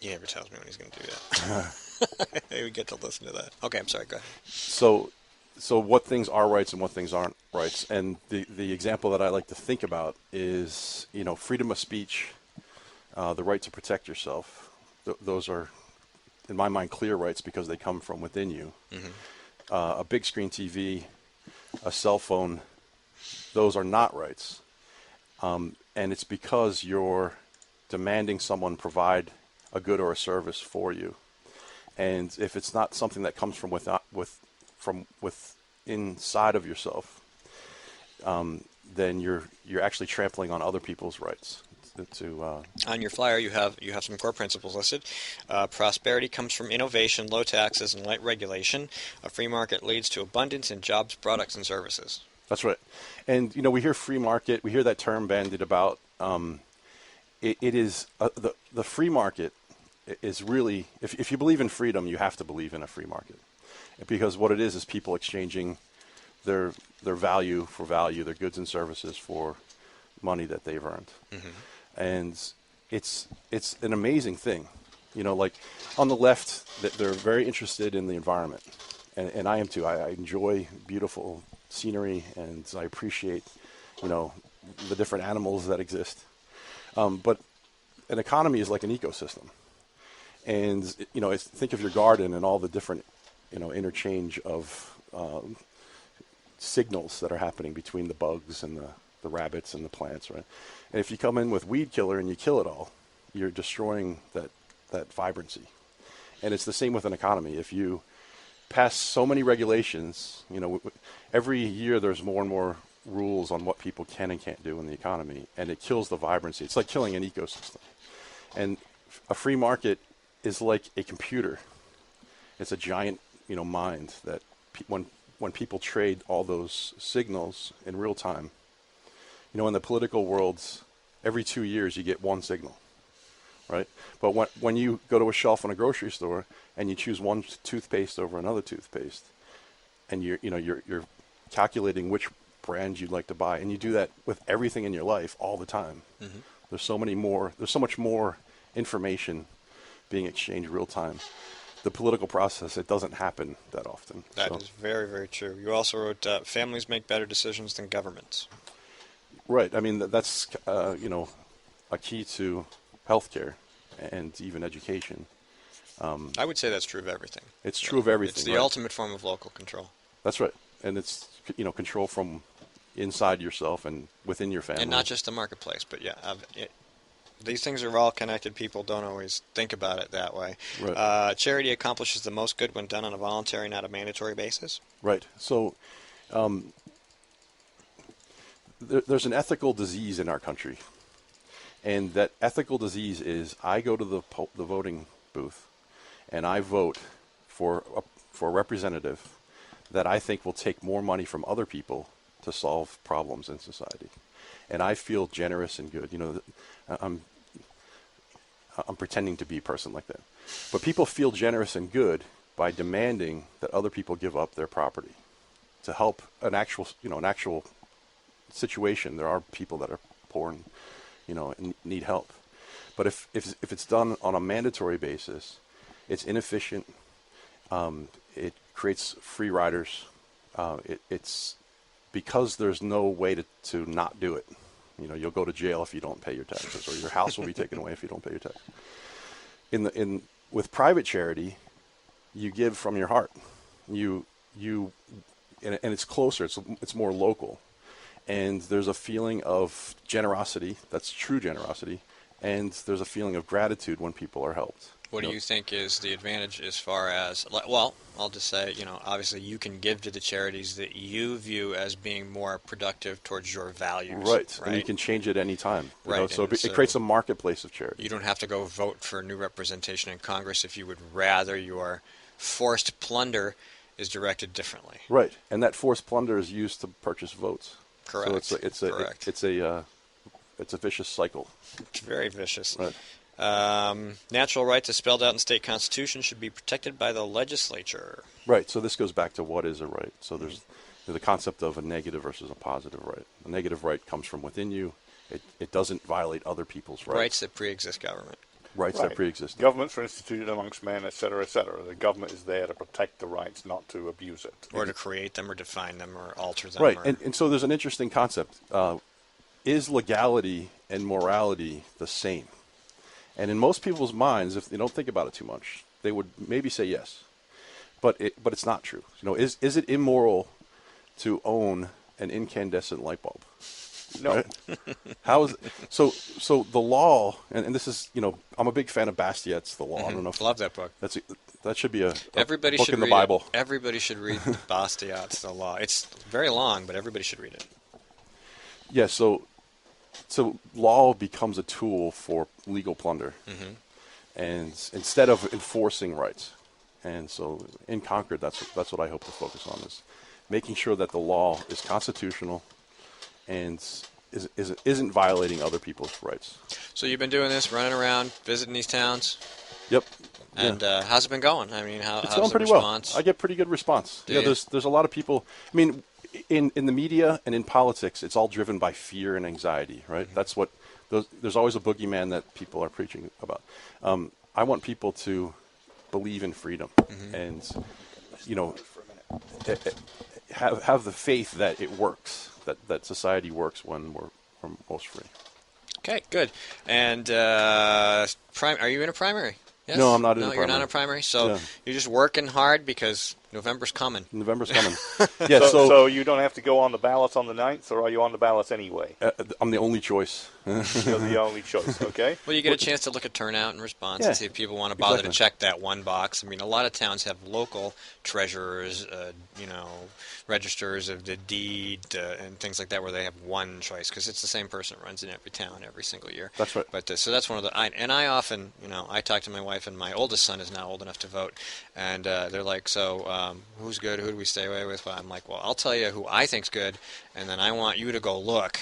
He never tells me when he's going to do that. We get to listen to that. Okay, I'm sorry, go ahead. So what things are rights and what things aren't rights? And the example that I like to think about is, freedom of speech, the right to protect yourself. Those are, in my mind, clear rights because they come from within you. Mm-hmm. A big screen TV, a cell phone, those are not rights. And it's because you're demanding someone provide a good or a service for you. And if it's not something that comes from inside of yourself, then you're actually trampling on other people's rights. On your flyer, you have some core principles listed. Prosperity comes from innovation, low taxes, and light regulation. A free market leads to abundance in jobs, products, and services. That's right. And we hear free market. We hear that term bandied about. It is the free market is really, if you believe in freedom, you have to believe in a free market, because what it is people exchanging their value for value, their goods and services for money that they've earned. And it's an amazing thing. Like on the left, they're very interested in the environment, and I am too. I enjoy beautiful scenery, and I appreciate, the different animals that exist. But an economy is like an ecosystem, and think of your garden and all the different, interchange of signals that are happening between the bugs and the rabbits and the plants, right? And if you come in with weed killer and you kill it all, you're destroying that vibrancy. And it's the same with an economy. If you pass so many regulations, every year there's more and more rules on what people can and can't do in the economy, and it kills the vibrancy. It's like killing an ecosystem. And a free market is like a computer. It's a giant, mind that when people trade all those signals in real time, in the political worlds, every 2 years you get one signal, right? But when you go to a shelf in a grocery store and you choose one toothpaste over another toothpaste, and you're calculating which brand you'd like to buy, and you do that with everything in your life all the time. There's so much more information being exchanged real time. The political process, it doesn't happen that often. That is very, very true. You also wrote, families make better decisions than governments. Right. I mean, that's, a key to healthcare and even education. I would say that's true of everything. It's true of everything. It's the ultimate form of local control. That's right. And it's, control from inside yourself and within your family. And not just the marketplace, but these things are all connected. People don't always think about it that way. Right. Charity accomplishes the most good when done on a voluntary, not a mandatory basis. Right. So there's an ethical disease in our country. And that ethical disease is I go to the voting booth and I vote for a representative that I think will take more money from other people to solve problems in society. And I feel generous and good. I'm pretending to be a person like that. But people feel generous and good by demanding that other people give up their property to help an actual situation. There are people that are poor and need help. But if it's done on a mandatory basis, it's inefficient. It creates free riders. It's because there's no way to not do it. You'll go to jail if you don't pay your taxes, or your house will be taken away if you don't pay your taxes. With private charity, you give from your heart. And it's closer. It's more local, and there's a feeling of generosity. That's true generosity, and there's a feeling of gratitude when people are helped. What do you think is the advantage as far as, well, I'll just say, obviously you can give to the charities that you view as being more productive towards your values. Right. And you can change it any time. Right. So it creates a marketplace of charity. You don't have to go vote for new representation in Congress if you would rather your forced plunder is directed differently. Right. And that forced plunder is used to purchase votes. Correct. So it's a vicious cycle. It's very vicious. Right. Natural rights as spelled out in state constitution should be protected by the legislature. Right. So this goes back to what is a right. So there's the concept of a negative versus a positive right. A negative right comes from within you. It doesn't violate other people's rights. Rights that pre-exist government. Rights that pre-exist. Governments are instituted amongst men, etc., etc. The government is there to protect the rights, not to abuse it. Or to create them or define them or alter them. Right. And so there's an interesting concept. Is legality and morality the same? And in most people's minds, if they don't think about it too much, they would maybe say yes. But it's not true. Is it immoral to own an incandescent light bulb? No. Right? How is it? So the law, and this is, I'm a big fan of Bastiat's The Law. Mm-hmm. I don't know if love that book. That should be a everybody book should in the read Bible. It. Everybody should read Bastiat's The Law. It's very long, but everybody should read it. Yeah, so law becomes a tool for legal plunder, and instead of enforcing rights. And so in Concord, that's what I hope to focus on, is making sure that the law is constitutional and isn't violating other people's rights. So you've been doing this, running around, visiting these towns? Yep. And how's it been going? I mean, It's how's going the pretty response? well. I get pretty good response. Do you? There's a lot of people. I mean, in the media and in politics, it's all driven by fear and anxiety, right? Mm-hmm. That's what. There's always a boogeyman that people are preaching about. I want people to believe in freedom, and have the faith that it works, that society works when we're most free. Okay, good. And are you in a primary? Yes? No, I'm not in a primary. No, you're not in a primary? So Yeah. you're just working hard because November's coming. November's coming. Yeah. So you don't have to go on the ballot on the 9th, or are you on the ballots anyway? I'm the only choice. You're the only choice, okay? Well, you get a chance to look at turnout and response and see if people want to bother to check that one box. I mean, a lot of towns have local treasurers, registers of the deed, and things like that, where they have one choice because it's the same person that runs in every town every single year. That's right. But so that's one of the. I often, I talk to my wife, and my oldest son is now old enough to vote, and they're like, so who's good? Who do we stay away with? Well, I'm like, well, I'll tell you who I think's good, and then I want you to go look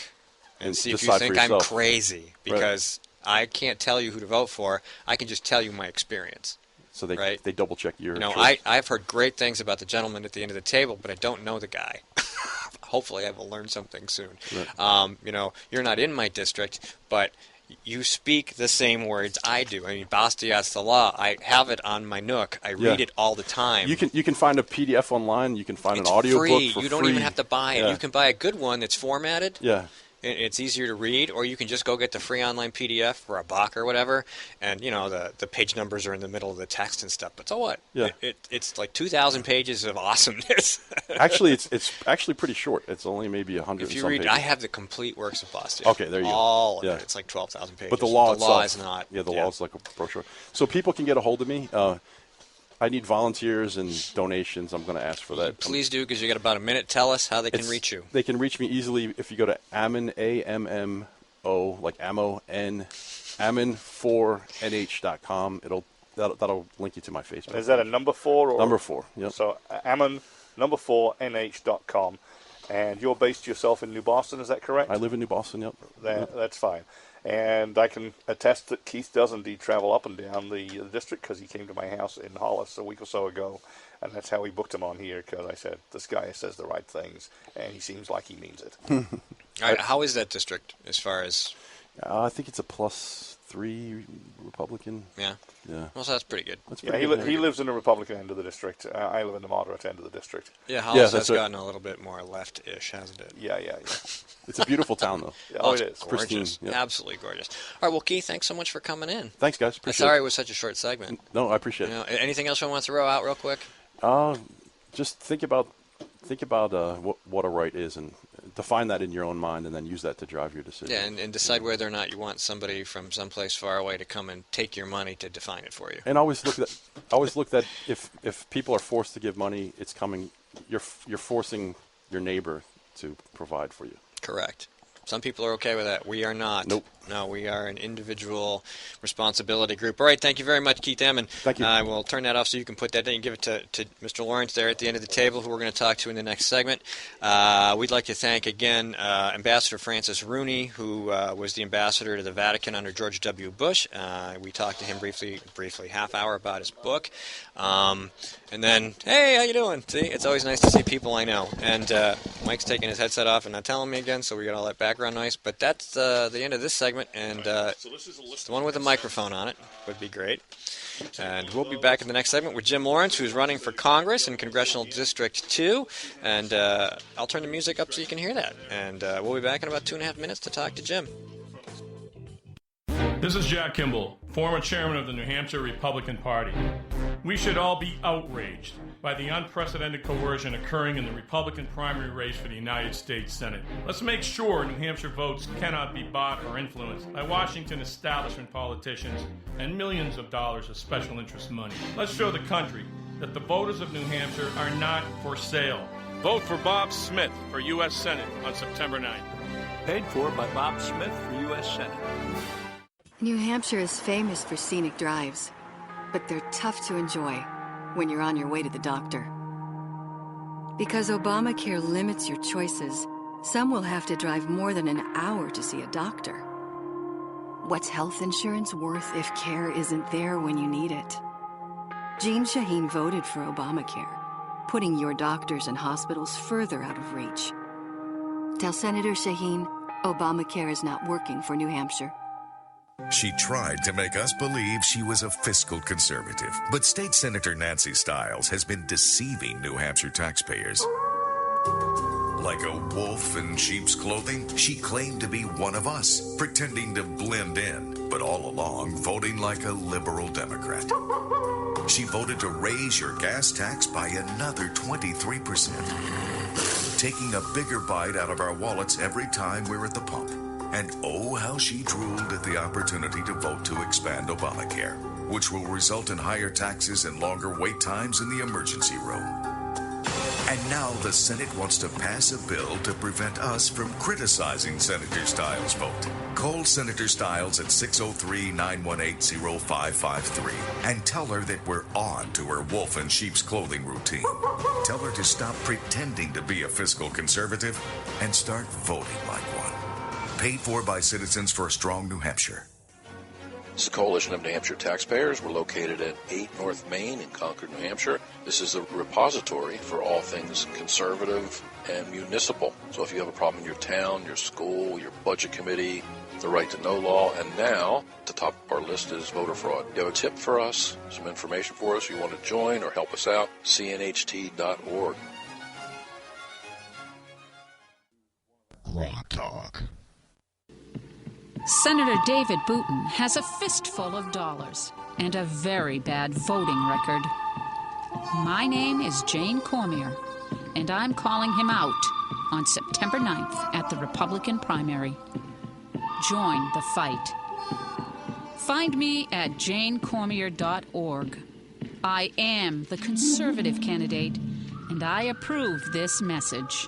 and see if you think I'm crazy, because I can't tell you who to vote for. I can just tell you my experience. So they double check your. I've heard great things about the gentleman at the end of the table, but I don't know the guy. Hopefully, I will learn something soon. Right. You're not in my district, but you speak the same words I do. I mean, Bastiat's the law. I have it on my Nook. I read it all the time. You can find a PDF online. You can find an audio book for free. You don't even have to buy it. You can buy a good one that's formatted. Yeah. It's easier to read, or you can just go get the free online PDF for a buck or whatever, and the page numbers are in the middle of the text and stuff. But so what? Yeah. It's like 2,000 pages of awesomeness. Actually, it's actually pretty short. It's only maybe 100. If you read, pages. I have the complete works of Bastiat. Okay, there you go. All of it. It's like 12,000 pages. But the law itself, is not. Yeah, the law is like a brochure. So people can get a hold of me. I need volunteers and donations. I'm going to ask for that. Please do, because you got about a minute. Tell us how they can reach you. They can reach me easily if you go to Ammon, AMMO, like ammo, Ammon4nh.com. That'll link you to my Facebook. Is that a number 4? Or? Number 4, yep. So Ammon, number 4nh.com. And you're based yourself in New Boston, is that correct? I live in New Boston, yep. That's fine. And I can attest that Keith does indeed travel up and down the district, because he came to my house in Hollis a week or so ago, and that's how we booked him on here, because I said, this guy says the right things, and he seems like he means it. All right, how is that district as far as... I think it's a +3 Republican. Yeah. Yeah. Well, so that's pretty good. That's pretty good. He lives in the Republican end of the district. I live in the moderate end of the district. Yeah, Hollis has gotten a little bit more left-ish, hasn't it? Yeah. It's a beautiful town, though. It is. Gorgeous. Pristine, Absolutely gorgeous. All right, well, Keith, thanks so much for coming in. Thanks, guys. Appreciate Sorry it. it was such a short segment. No, I appreciate it. Anything else you want to throw out real quick? Just think about what a right is, and define that in your own mind, and then use that to drive your decision. Yeah, and decide whether or not you want somebody from someplace far away to come and take your money to define it for you. And always look that if people are forced to give money, it's coming. You're forcing your neighbor to provide for you. Correct. Some people are okay with that. We are not. Nope. No, we are an individual responsibility group. All right, thank you very much, Keith Ammon. Thank you. I will turn that off so you can put that in and give it to Mr. Lawrence there at the end of the table, who we're going to talk to in the next segment. We'd like to thank, again, Ambassador Francis Rooney, who was the ambassador to the Vatican under George W. Bush. We talked to him briefly, half hour about his book. And then, hey, how you doing? See, it's always nice to see people I know. And Mike's taking his headset off and not telling me again, so we got all that background noise. But that's the end of this segment, and the one with the microphone on it would be great. And we'll be back in the next segment with Jim Lawrence, who's running for Congress in Congressional District 2. And I'll turn the music up so you can hear that. And we'll be back in about 2.5 minutes to talk to Jim. This is Jack Kimball, former chairman of the New Hampshire Republican Party. We should all be outraged by the unprecedented coercion occurring in the Republican primary race for the United States Senate. Let's make sure New Hampshire votes cannot be bought or influenced by Washington establishment politicians and millions of dollars of special interest money. Let's show the country that the voters of New Hampshire are not for sale. Vote for Bob Smith for U.S. Senate on September 9th. Paid for by Bob Smith for U.S. Senate. New Hampshire is famous for scenic drives, but they're tough to enjoy when you're on your way to the doctor. Because Obamacare limits your choices, some will have to drive more than an hour to see a doctor. What's health insurance worth if care isn't there when you need it? Jean Shaheen voted for Obamacare, putting your doctors and hospitals further out of reach. Tell Senator Shaheen Obamacare is not working for New Hampshire. She tried to make us believe she was a fiscal conservative, but State Senator Nancy Stiles has been deceiving New Hampshire taxpayers. Like a wolf in sheep's clothing, she claimed to be one of us, pretending to blend in, but all along voting like a liberal Democrat. She voted to raise your gas tax by another 23%, taking a bigger bite out of our wallets every time we're at the pump. And oh, how she drooled at the opportunity to vote to expand Obamacare, which will result in higher taxes and longer wait times in the emergency room. And now the Senate wants to pass a bill to prevent us from criticizing Senator Stiles' vote. Call Senator Stiles at 603-918-0553 and tell her that we're on to her wolf in sheep's clothing routine. Tell her to stop pretending to be a fiscal conservative and start voting like one. Paid for by Citizens for a Strong New Hampshire. This is the Coalition of New Hampshire Taxpayers. We're located at 8 North Main in Concord, New Hampshire. This is the repository for all things conservative and municipal. So if you have a problem in your town, your school, your budget committee, the right to know law, and now at the top of our list is voter fraud. You have a tip for us, some information for us, you want to join or help us out, cnht.org. GrokTALK. Senator David Booten has a fistful of dollars and a very bad voting record. My name is Jane Cormier, and I'm calling him out on September 9th at the Republican primary. Join the fight. Find me at janecormier.org. I am the conservative candidate, and I approve this message.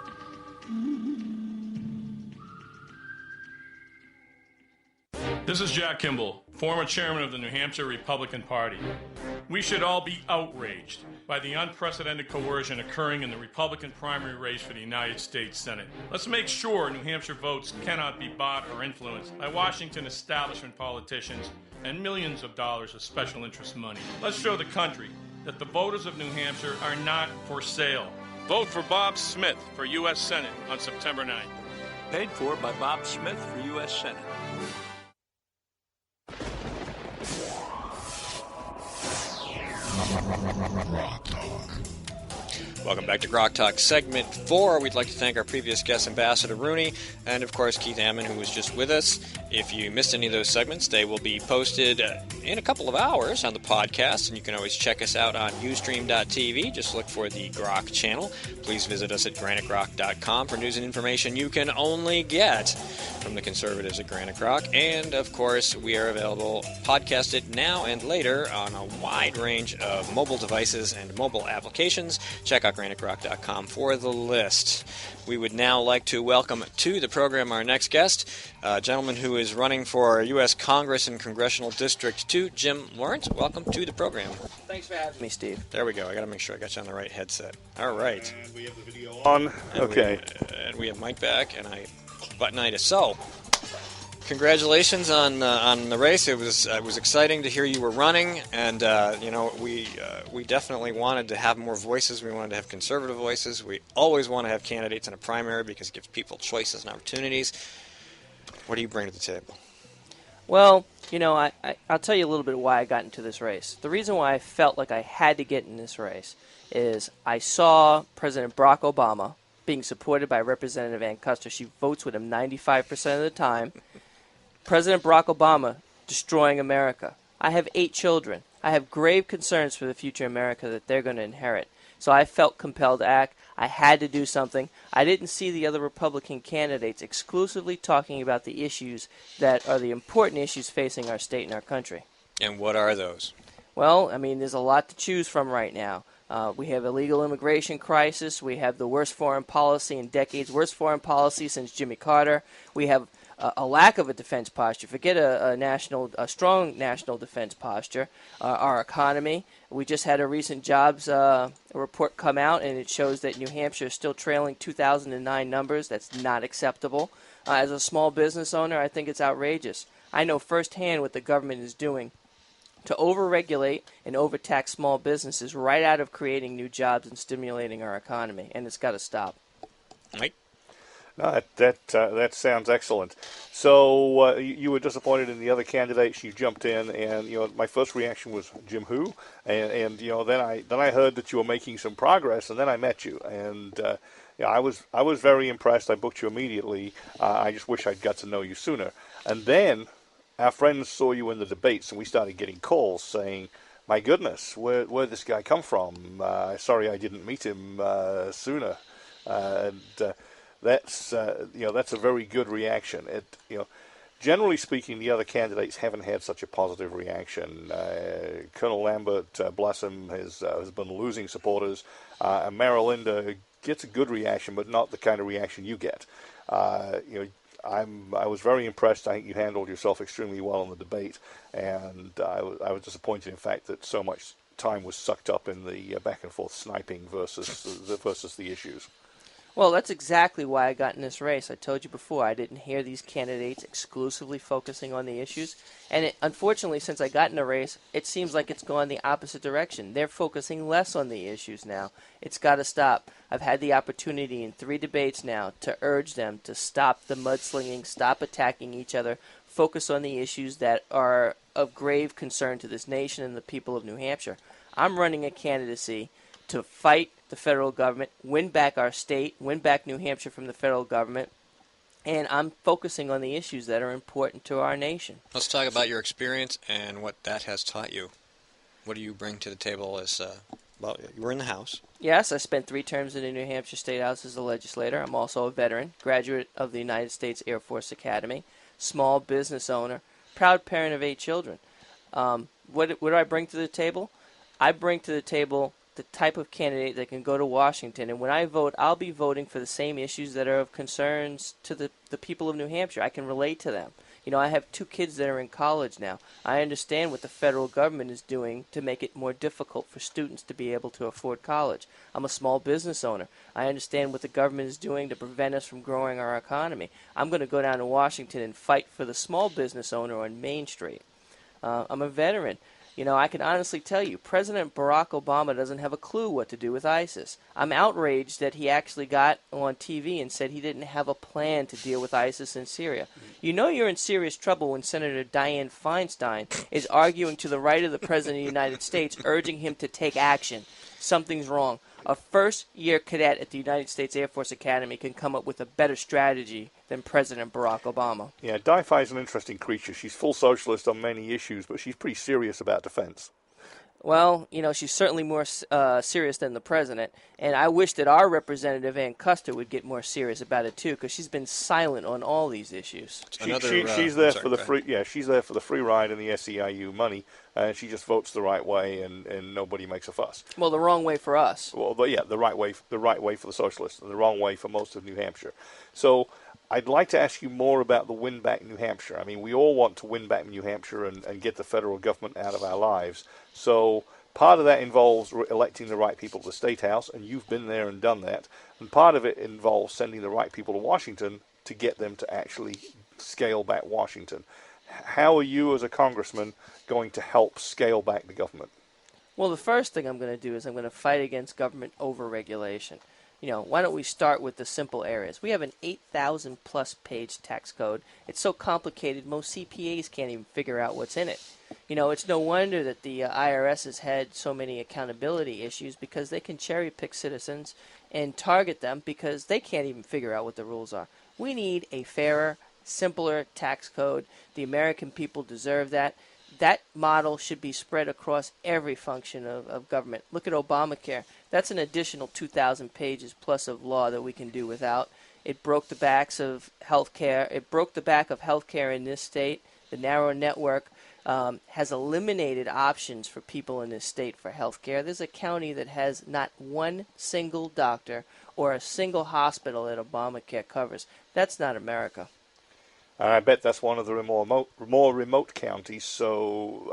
This is Jack Kimball, former chairman of the New Hampshire Republican Party. We should all be outraged by the unprecedented coercion occurring in the Republican primary race for the United States Senate. Let's make sure New Hampshire votes cannot be bought or influenced by Washington establishment politicians and millions of dollars of special interest money. Let's show the country that the voters of New Hampshire are not for sale. Vote for Bob Smith for U.S. Senate on September 9th. Paid for by Bob Smith for U.S. Senate. Welcome back to GrokTALK Segment 4. We'd like to thank our previous guest, Ambassador Rooney, and of course Keith Ammon, who was just with us. If you missed any of those segments, they will be posted in a couple of hours on the podcast, and you can always check us out on ustream.tv. Just look for the Grok channel. Please visit us at granitegrok.com for news and information you can only get from the conservatives at Granite Grok. And of course, we are available podcasted now and later on a wide range of mobile devices and mobile applications. Check out granitegrok.com for the list. We would now like to welcome to the program our next guest, a gentleman who is running for U.S. Congress in Congressional District 2, Jim Lawrence. Welcome to the program. Thanks for having me, Steve. There we go. I got to make sure I got you on the right headset. All right. And we have the video on. Okay. And we have Mike back, and I buttonitis. So, congratulations on the race. It was exciting to hear you were running, and we definitely wanted to have more voices. We wanted to have conservative voices. We always want to have candidates in a primary because it gives people choices and opportunities. What do you bring to the table? Well, I'll tell you a little bit why I got into this race. The reason why I felt like I had to get in this race is I saw President Barack Obama being supported by Representative Ann Custer. She votes with him 95% of the time. President Barack Obama destroying America. I have 8 children. I have grave concerns for the future America that they're going to inherit. So I felt compelled to act. I had to do something. I didn't see the other Republican candidates exclusively talking about the issues that are the important issues facing our state and our country. And what are those? Well, there's a lot to choose from right now. We have illegal immigration crisis. We have the worst foreign policy in decades, worst foreign policy since Jimmy Carter. We have a lack of a defense posture. Forget a strong national defense posture. Our economy. We just had a recent jobs report come out, and it shows that New Hampshire is still trailing 2009 numbers. That's not acceptable. As a small business owner, I think it's outrageous. I know firsthand what the government is doing to overregulate and overtax small businesses right out of creating new jobs and stimulating our economy, and it's got to stop. Mike? No, that sounds excellent. So you were disappointed in the other candidates. You jumped in, and my first reaction was Jim who, and then I heard that you were making some progress, and then I met you, and I was very impressed. I booked you immediately. I just wish I'd got to know you sooner. And then our friends saw you in the debates, and we started getting calls saying, "My goodness, where'd this guy come from? Sorry I didn't meet him sooner." That's a very good reaction. Generally speaking, the other candidates haven't had such a positive reaction. Colonel Lambert, bless him, has been losing supporters, and Marilinda gets a good reaction, but not the kind of reaction you get. I was very impressed. I think you handled yourself extremely well in the debate, and I was disappointed, in fact, that so much time was sucked up in the back and forth sniping versus the issues. Well, that's exactly why I got in this race. I told you before, I didn't hear these candidates exclusively focusing on the issues. And unfortunately, since I got in the race, it seems like it's gone the opposite direction. They're focusing less on the issues now. It's got to stop. I've had the opportunity in 3 debates now to urge them to stop the mudslinging, stop attacking each other, focus on the issues that are of grave concern to this nation and the people of New Hampshire. I'm running a candidacy to fight the federal government, win back our state, win back New Hampshire from the federal government, and I'm focusing on the issues that are important to our nation. Let's talk about your experience and what that has taught you. What do you bring to the table as, you were in the House. Yes, I spent 3 terms in the New Hampshire State House as a legislator. I'm also a veteran, graduate of the United States Air Force Academy, small business owner, proud parent of 8 children. What do I bring to the table? I bring to the table the type of candidate that can go to Washington. And when I vote, I'll be voting for the same issues that are of concerns to the people of New Hampshire. I can relate to them. I have 2 kids that are in college now. I understand what the federal government is doing to make it more difficult for students to be able to afford college. I'm a small business owner. I understand what the government is doing to prevent us from growing our economy. I'm going to go down to Washington and fight for the small business owner on Main Street. I'm a veteran. I can honestly tell you, President Barack Obama doesn't have a clue what to do with ISIS. I'm outraged that he actually got on TV and said he didn't have a plan to deal with ISIS in Syria. You're in serious trouble when Senator Dianne Feinstein is arguing to the right of the President of the United States, urging him to take action. Something's wrong. A first-year cadet at the United States Air Force Academy can come up with a better strategy than President Barack Obama. Yeah, Di-Fi's an interesting creature. She's full socialist on many issues, but she's pretty serious about defense. Well, she's certainly more serious than the president, and I wish that our representative, Ann Custer, would get more serious about it, too, because she's been silent on all these issues. She's there for the free. Yeah, she's there for the free ride and the SEIU money, and she just votes the right way, and nobody makes a fuss. Well, the wrong way for us. Well, but yeah, the right way for the socialists, and the wrong way for most of New Hampshire. So I'd like to ask you more about the win back New Hampshire. I mean, we all want to win back New Hampshire and get the federal government out of our lives. So part of that involves electing the right people to the State House, and you've been there and done that. And part of it involves sending the right people to Washington to get them to actually scale back Washington. How are you as a congressman going to help scale back the government? Well, the first thing I'm going to do is I'm going to fight against government overregulation. Why don't we start with the simple areas? We have an 8,000-plus page tax code. It's so complicated, most CPAs can't even figure out what's in it. It's no wonder that the IRS has had so many accountability issues because they can cherry-pick citizens and target them because they can't even figure out what the rules are. We need a fairer, simpler tax code. The American people deserve that. That model should be spread across every function of government. Look at Obamacare. That's an additional 2,000 pages plus of law that we can do without. It broke the backs of health care. It broke the back of health care in this state. The narrow network has eliminated options for people in this state for health care. There's a county that has not one single doctor or a single hospital that Obamacare covers. That's not America. I bet that's one of the more remote counties. So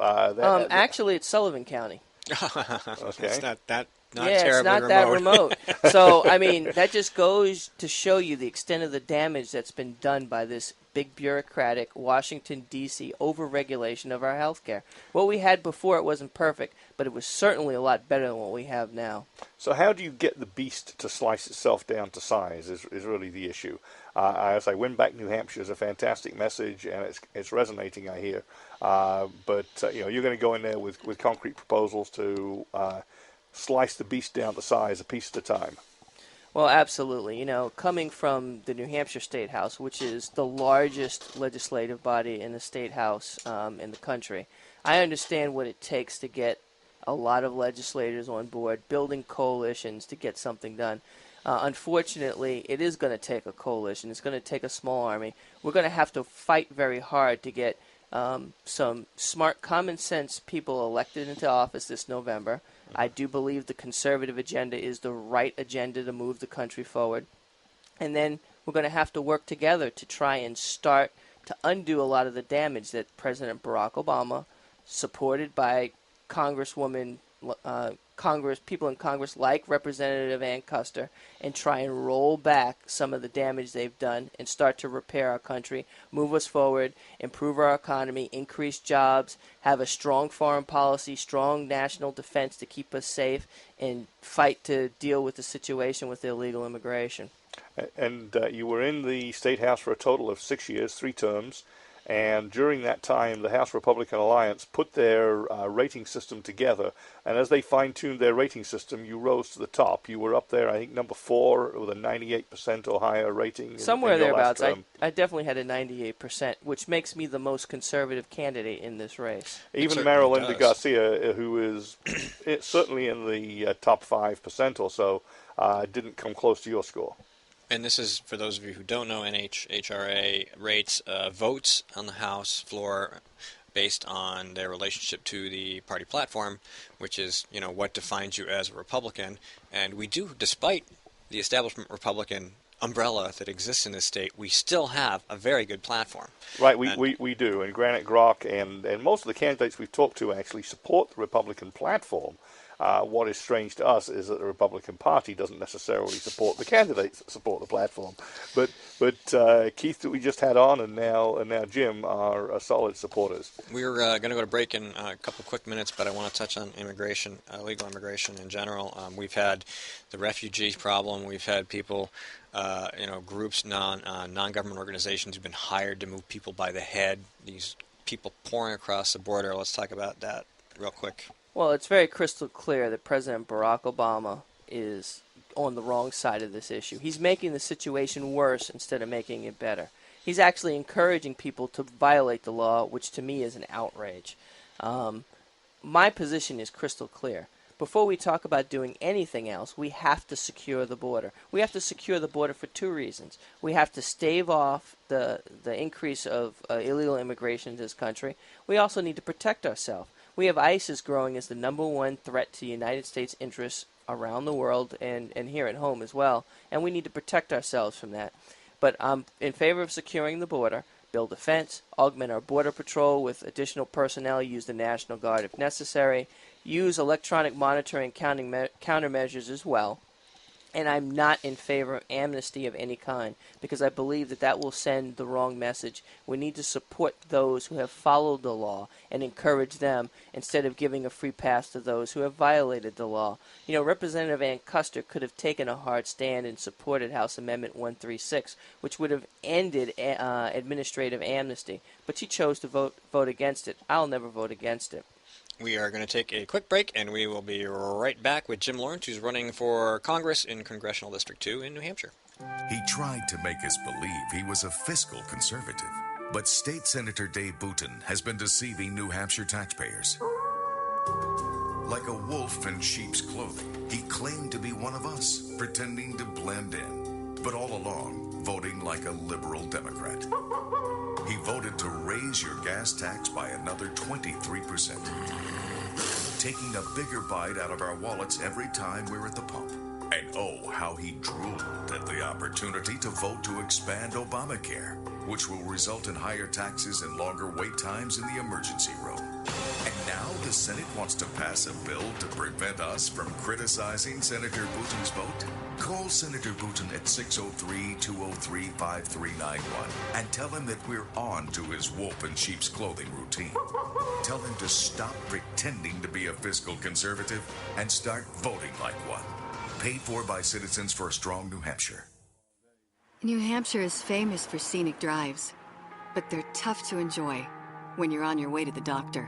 actually, it's Sullivan County. Okay, it's not that. It's not that remote. So, that just goes to show you the extent of the damage that's been done by this big bureaucratic Washington, D.C. over-regulation of our health care. What we had before, it wasn't perfect, but it was certainly a lot better than what we have now. So how do you get the beast to slice itself down to size is really the issue. As I win back New Hampshire is a fantastic message, and it's resonating, I hear. But you're going to go in there with concrete proposals to slice the beast down to size a piece at a time. Well, absolutely. Coming from the New Hampshire State House, which is the largest legislative body in the state house in the country, I understand what it takes to get a lot of legislators on board, building coalitions to get something done. Unfortunately, it is going to take a coalition. It's going to take a small army. We're going to have to fight very hard to get some smart, common sense people elected into office this November. I do believe the conservative agenda is the right agenda to move the country forward. And then we're going to have to work together to try and start to undo a lot of the damage that President Barack Obama, supported by Congresswoman, people in Congress like Representative Ann Custer, and try and roll back some of the damage they've done and start to repair our country, move us forward, improve our economy, increase jobs, have a strong foreign policy, strong national defense to keep us safe, and fight to deal with the situation with illegal immigration. And you were in the State House for a total of 6 years, 3 terms. And during that time, the House Republican Alliance put their rating system together. And as they fine-tuned their rating system, you rose to the top. You were up there, I think, number 4 with a 98% or higher rating. Somewhere thereabouts. I definitely had a 98%, which makes me the most conservative candidate in this race. Even Marilinda Garcia, who is certainly in the top 5% or so, didn't come close to your score. And this is, for those of you who don't know, NHRA rates votes on the House floor based on their relationship to the party platform, which is, what defines you as a Republican. And we do, despite the establishment Republican umbrella that exists in this state, we still have a very good platform. Right, we do. And Granite Grok and most of the candidates we've talked to actually support the Republican platform. What is strange to us is that the Republican Party doesn't necessarily support the candidates that support the platform. But Keith, that we just had on, and now Jim are solid supporters. We're going to go to break in a couple quick minutes, but I want to touch on immigration, legal immigration in general. We've had the refugee problem. We've had people, groups, non-government organizations who've been hired to move people by the head. These people pouring across the border. Let's talk about that real quick. Well, it's very crystal clear that President Barack Obama is on the wrong side of this issue. He's making the situation worse instead of making it better. He's actually encouraging people to violate the law, which to me is an outrage. My position is crystal clear. Before we talk about doing anything else, we have to secure the border. We have to secure the border for 2 reasons. We have to stave off the increase of illegal immigration to this country. We also need to protect ourselves. We have ISIS growing as the #1 threat to the United States interests around the world and here at home as well, and we need to protect ourselves from that. But I'm in favor of securing the border, build a fence, augment our border patrol with additional personnel, use the National Guard if necessary, use electronic monitoring countermeasures as well. And I'm not in favor of amnesty of any kind because I believe that will send the wrong message. We need to support those who have followed the law and encourage them instead of giving a free pass to those who have violated the law. Representative Ann Custer could have taken a hard stand and supported House Amendment 136, which would have ended administrative amnesty. But she chose to vote against it. I'll never vote against it. We are going to take a quick break, and we will be right back with Jim Lawrence, who's running for Congress in Congressional District 2 in New Hampshire. He tried to make us believe he was a fiscal conservative, but State Senator Dave Booten has been deceiving New Hampshire taxpayers. Like a wolf in sheep's clothing, he claimed to be one of us, pretending to blend in, but all along, voting like a liberal Democrat. He voted to raise your gas tax by another 23%, taking a bigger bite out of our wallets every time we're at the pump. And oh, how he drooled at the opportunity to vote to expand Obamacare, which will result in higher taxes and longer wait times in the emergency room. And now the Senate wants to pass a bill to prevent us from criticizing Senator Booten's vote? Call Senator Booten at 603-203-5391 and tell him that we're on to his wolf in sheep's clothing routine. Tell him to stop pretending to be a fiscal conservative and start voting like one. Paid for by Citizens for a Strong New Hampshire. New Hampshire is famous for scenic drives, but they're tough to enjoy when you're on your way to the doctor.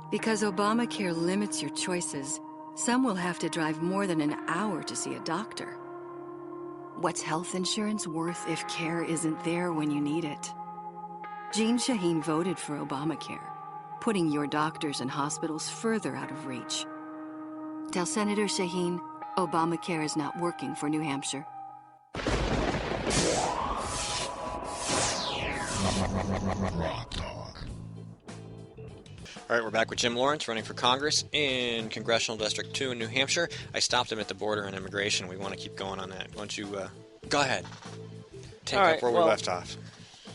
Because Obamacare limits your choices, some will have to drive more than an hour to see a doctor. What's health insurance worth if care isn't there when you need it? Jean Shaheen voted for Obamacare, putting your doctors and hospitals further out of reach. Tell Senator Shaheen Obamacare is not working for New Hampshire. All right, we're back with Jim Lawrence, running for Congress in Congressional District 2 in New Hampshire. I stopped him at the border and immigration. We want to keep going on that. Why don't you go ahead, take up where we left off.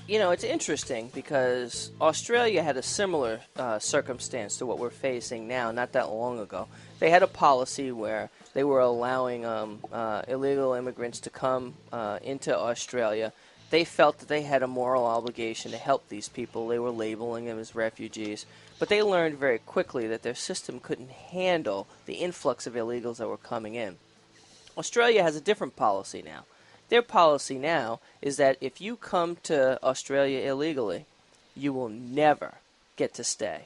You know, it's interesting because Australia had a similar circumstance to what we're facing now not that long ago. They had a policy where they were allowing illegal immigrants to come into Australia. They felt that they had a moral obligation to help these people. They were labeling them as refugees. But they learned very quickly that their system couldn't handle the influx of illegals that were coming in. Australia has a different policy now. Their policy now is that if you come to Australia illegally, you will never get to stay.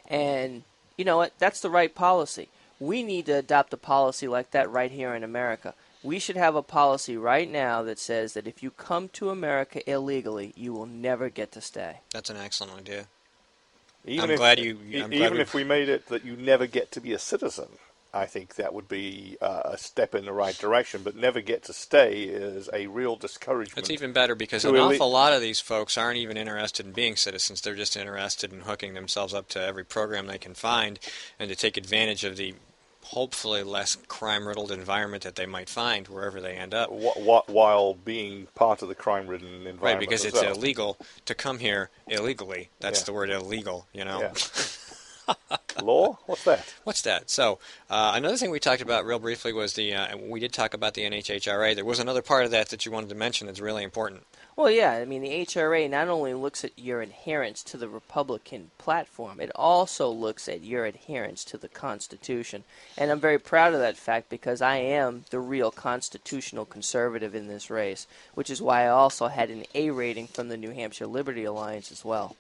And you know what? That's the right policy. We need to adopt a policy like that right here in America. We should have a policy right now that says that if you come to America illegally, you will never get to stay. That's an excellent idea. Even if we made it that you never get to be a citizen, I think that would be a step in the right direction. But never get to stay is a real discouragement. It's even better because an awful lot of these folks aren't even interested in being citizens. They're just interested in hooking themselves up to every program they can find and to take advantage of the hopefully less crime-riddled environment that they might find wherever they end up. While being part of the crime-ridden environment. Right, because it's illegal to come here illegally. That's the word illegal, you know. Yeah. Law? What's that? What's that? So, another thing we talked about real briefly was we did talk about the NHRA. There was another part of that you wanted to mention that's really important. Well, yeah, I mean, the HRA not only looks at your adherence to the Republican platform, it also looks at your adherence to the Constitution. And I'm very proud of that fact because I am the real constitutional conservative in this race, which is why I also had an A rating from the New Hampshire Liberty Alliance as well.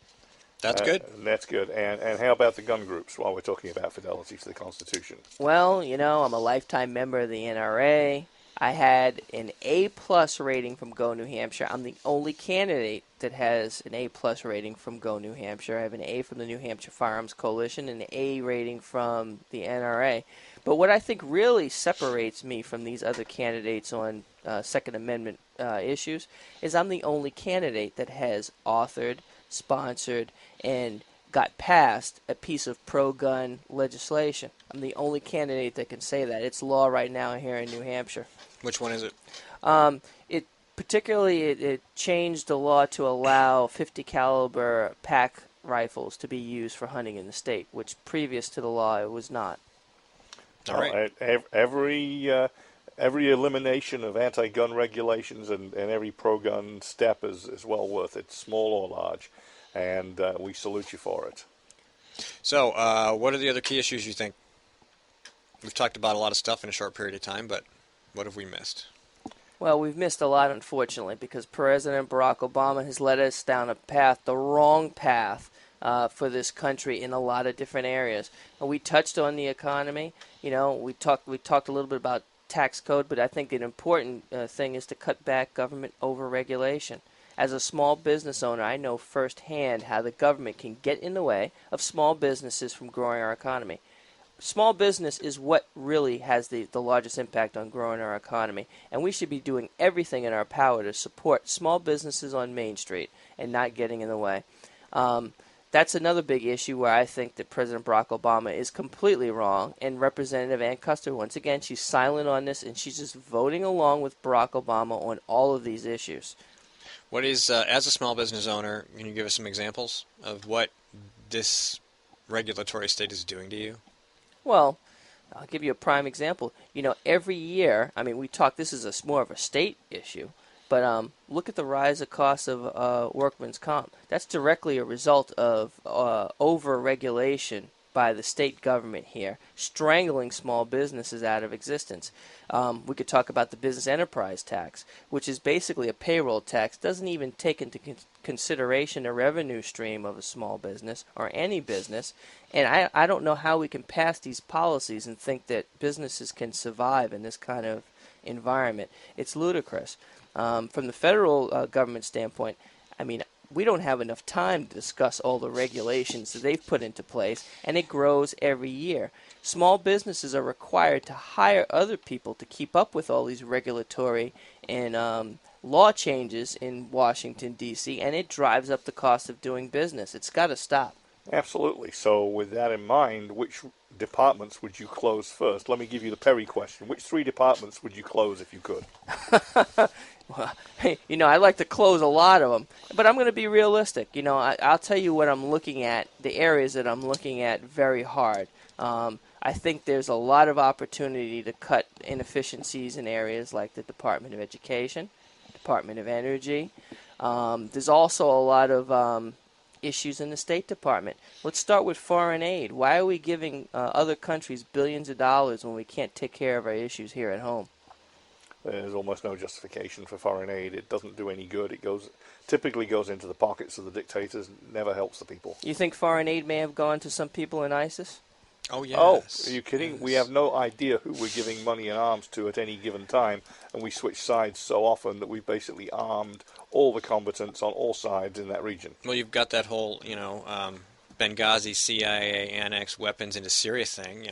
That's good. That's good. And how about the gun groups while we're talking about fidelity to the Constitution? Well, you know, I'm a lifetime member of the NRA. I had an A-plus rating from Go New Hampshire. I'm the only candidate that has an A-plus rating from Go New Hampshire. I have an A from the New Hampshire Firearms Coalition and an A rating from the NRA. But what I think really separates me from these other candidates on Second Amendment issues is I'm the only candidate that has authored, sponsored, and got passed a piece of pro-gun legislation. I'm the only candidate that can say that. It's law right now here in New Hampshire. Which one is it? It changed the law to allow .50 caliber pack rifles to be used for hunting in the state, which previous to the law it was not. All right. Every elimination of anti-gun regulations and every pro-gun step is well worth it, small or large, and we salute you for it. So, what are the other key issues you think? We've talked about a lot of stuff in a short period of time, but what have we missed? Well, we've missed a lot, unfortunately, because President Barack Obama has led us down a path, the wrong path, for this country in a lot of different areas. And we touched on the economy. You know, we talked a little bit about tax code, but I think an important thing is to cut back government overregulation. As a small business owner, I know firsthand how the government can get in the way of small businesses from growing our economy. Small business is what really has the largest impact on growing our economy, and we should be doing everything in our power to support small businesses on Main Street and not getting in the way. That's another big issue where I think that President Barack Obama is completely wrong, and Representative Ann Custer, once again, she's silent on this, and she's just voting along with Barack Obama on all of these issues. What is, as a small business owner, can you give us some examples of what this regulatory state is doing to you? Well, I'll give you a prime example. Every year, this is more of a state issue, but look at the rise of costs of workman's comp. That's directly a result of over-regulation by the state government here, strangling small businesses out of existence. We could talk about the business enterprise tax, which is basically a payroll tax, doesn't even take into consideration a revenue stream of a small business or any business. And I don't know how we can pass these policies and think that businesses can survive in this kind of environment. It's ludicrous. From the federal government standpoint, we don't have enough time to discuss all the regulations that they've put into place, and it grows every year. Small businesses are required to hire other people to keep up with all these regulatory and law changes in Washington, D.C., and it drives up the cost of doing business. It's got to stop. Absolutely. So with that in mind, which departments would you close first? Let me give you the Perry question. Which 3 departments would you close if you could? Well, I like to close a lot of them, but I'm going to be realistic. I'll tell you what I'm looking at, the areas that I'm looking at very hard. I think there's a lot of opportunity to cut inefficiencies in areas like the Department of Education, Department of Energy. There's also a lot of issues in the State Department. Let's start with foreign aid. Why are we giving other countries billions of dollars when we can't take care of our issues here at home? There's almost no justification for foreign aid. It doesn't do any good. It typically goes into the pockets of the dictators, never helps the people. You think foreign aid may have gone to some people in ISIS? Oh, yes. Oh, are you kidding? Yes. We have no idea who we're giving money and arms to at any given time, and we switch sides so often that we've basically armed all the combatants on all sides in that region. Well, you've got that whole, Benghazi CIA annex weapons into Syria thing.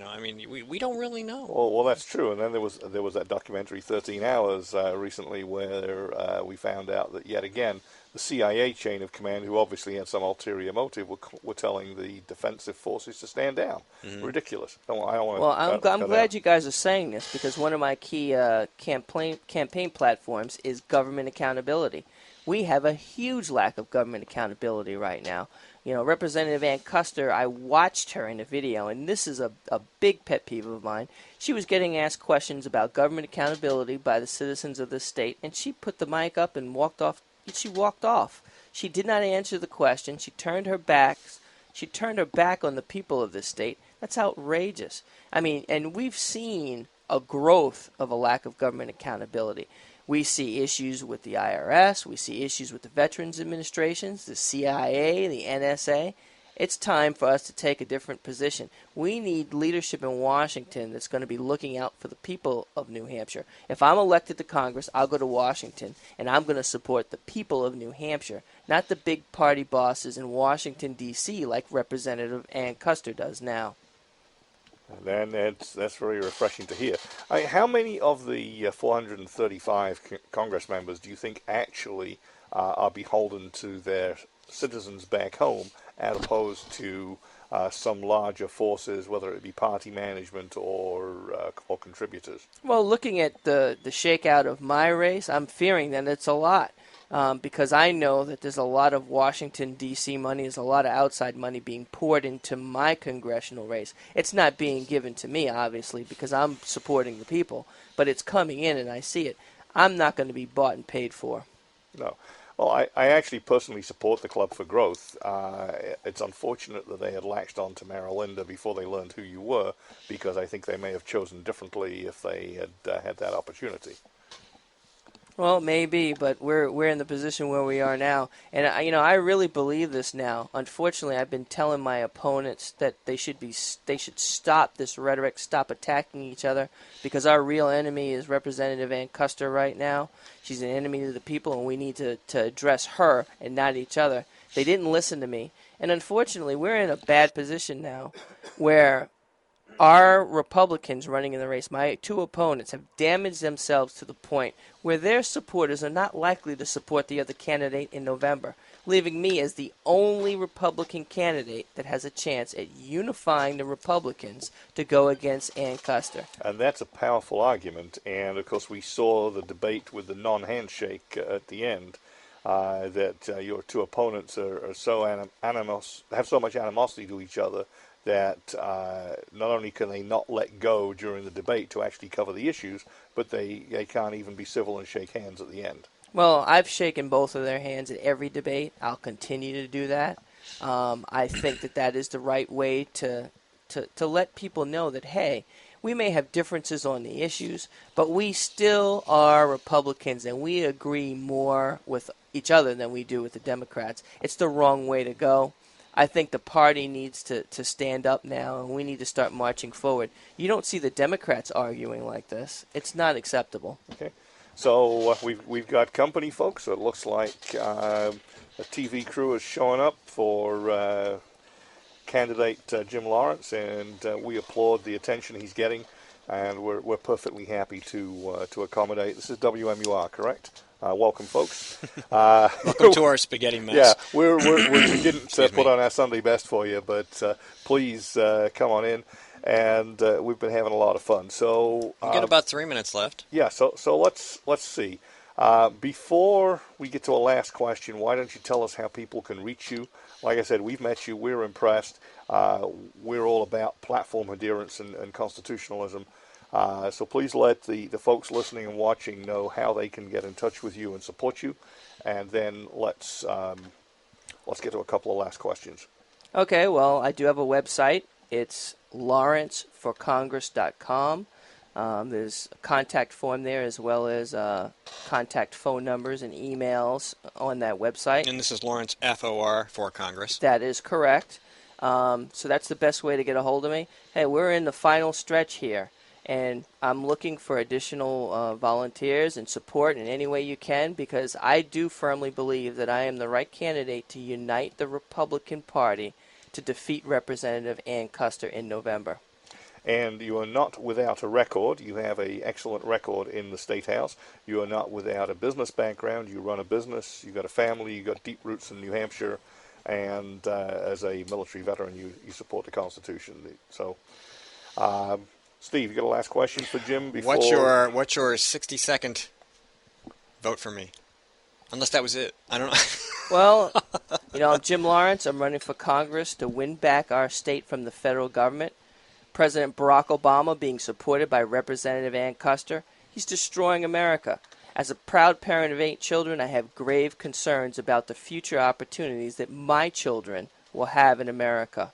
We don't really know. Well, that's true. And then there was that documentary 13 Hours recently where we found out that yet again the CIA chain of command, who obviously had some ulterior motive, were telling the defensive forces to stand down. Mm-hmm. Ridiculous. I don't want to. Well, I'm glad you guys are saying this, because one of my key campaign platforms is government accountability. We have a huge lack of government accountability right now. Representative Ann Custer, I watched her in a video, and this is a big pet peeve of mine. She was getting asked questions about government accountability by the citizens of the state, and she put the mic up and walked off. She walked off. She did not answer the question. She turned her back. She turned her back on the people of this state. That's outrageous. And we've seen a growth of a lack of government accountability. We see issues with the IRS. We see issues with the Veterans Administrations, the CIA, the NSA. It's time for us to take a different position. We need leadership in Washington that's going to be looking out for the people of New Hampshire. If I'm elected to Congress, I'll go to Washington, and I'm going to support the people of New Hampshire, not the big party bosses in Washington, D.C., like Representative Ann Custer does now. And then that's very refreshing to hear. How many of the 435 Congress members do you think actually are beholden to their citizens back home, as opposed to some larger forces, whether it be party management or contributors? Well, looking at the shakeout of my race, I'm fearing that it's a lot. Because I know that there's a lot of Washington, D.C. money, there's a lot of outside money being poured into my congressional race. It's not being given to me, obviously, because I'm supporting the people, but it's coming in and I see it. I'm not going to be bought and paid for. No. Well, I actually personally support the Club for Growth. It's unfortunate that they had latched on to Mara Linda before they learned who you were, because I think they may have chosen differently if they had had that opportunity. Well, maybe, but we're in the position where we are now, and I really believe this now. Unfortunately, I've been telling my opponents that they should stop this rhetoric, stop attacking each other, because our real enemy is Representative Ann Custer right now. She's an enemy to the people, and we need to address her and not each other. They didn't listen to me, and unfortunately, we're in a bad position now, where our Republicans running in the race, my two opponents, have damaged themselves to the point where their supporters are not likely to support the other candidate in November, leaving me as the only Republican candidate that has a chance at unifying the Republicans to go against Ann Custer. And that's a powerful argument, and of course we saw the debate with the non-handshake at the end. that your two opponents are so have so much animosity to each other that not only can they not let go during the debate to actually cover the issues, but they can't even be civil and shake hands at the end. Well, I've shaken both of their hands at every debate. I'll continue to do that. I think that is the right way to let people know that, hey, we may have differences on the issues, but we still are Republicans, and we agree more with each other than we do with the Democrats. It's the wrong way to go. I think the party needs to stand up now, and we need to start marching forward. You don't see the Democrats arguing like this. It's not acceptable. Okay. So we've got company, folks. So it looks like a TV crew is showing up for candidate Jim Lawrence, and we applaud the attention he's getting, and we're perfectly happy to accommodate. This is WMUR, correct? Welcome, folks. Welcome to our spaghetti mess. Yeah, we didn't put on our Sunday best for you, but please come on in. And we've been having a lot of fun. So we've got about 3 minutes left. Yeah. So let's see. Before we get to a last question, why don't you tell us how people can reach you? Like I said, we've met you. We're impressed. We're all about platform adherence and constitutionalism. So please let the folks listening and watching know how they can get in touch with you and support you. And then let's get to a couple of last questions. Okay. Well, I do have a website. It's lawrenceforcongress.com. There's a contact form there, as well as contact phone numbers and emails on that website. And this is Lawrence FOR for Congress. That is correct. So that's the best way to get a hold of me. Hey, we're in the final stretch here, and I'm looking for additional volunteers and support in any way you can, because I do firmly believe that I am the right candidate to unite the Republican Party to defeat Representative Ann Custer in November. And you are not without a record. You have an excellent record in the State House. You are not without a business background. You run a business. You've got a family. You've got deep roots in New Hampshire. And as a military veteran, you support the Constitution. So, Steve, you got a last question for Jim? Before... What's your 60-second vote for me? Unless that was it. I don't know. Well, I'm Jim Lawrence. I'm running for Congress to win back our state from the federal government. President Barack Obama being supported by Representative Ann Custer, he's destroying America. As a proud parent of 8 children, I have grave concerns about the future opportunities that my children will have in America.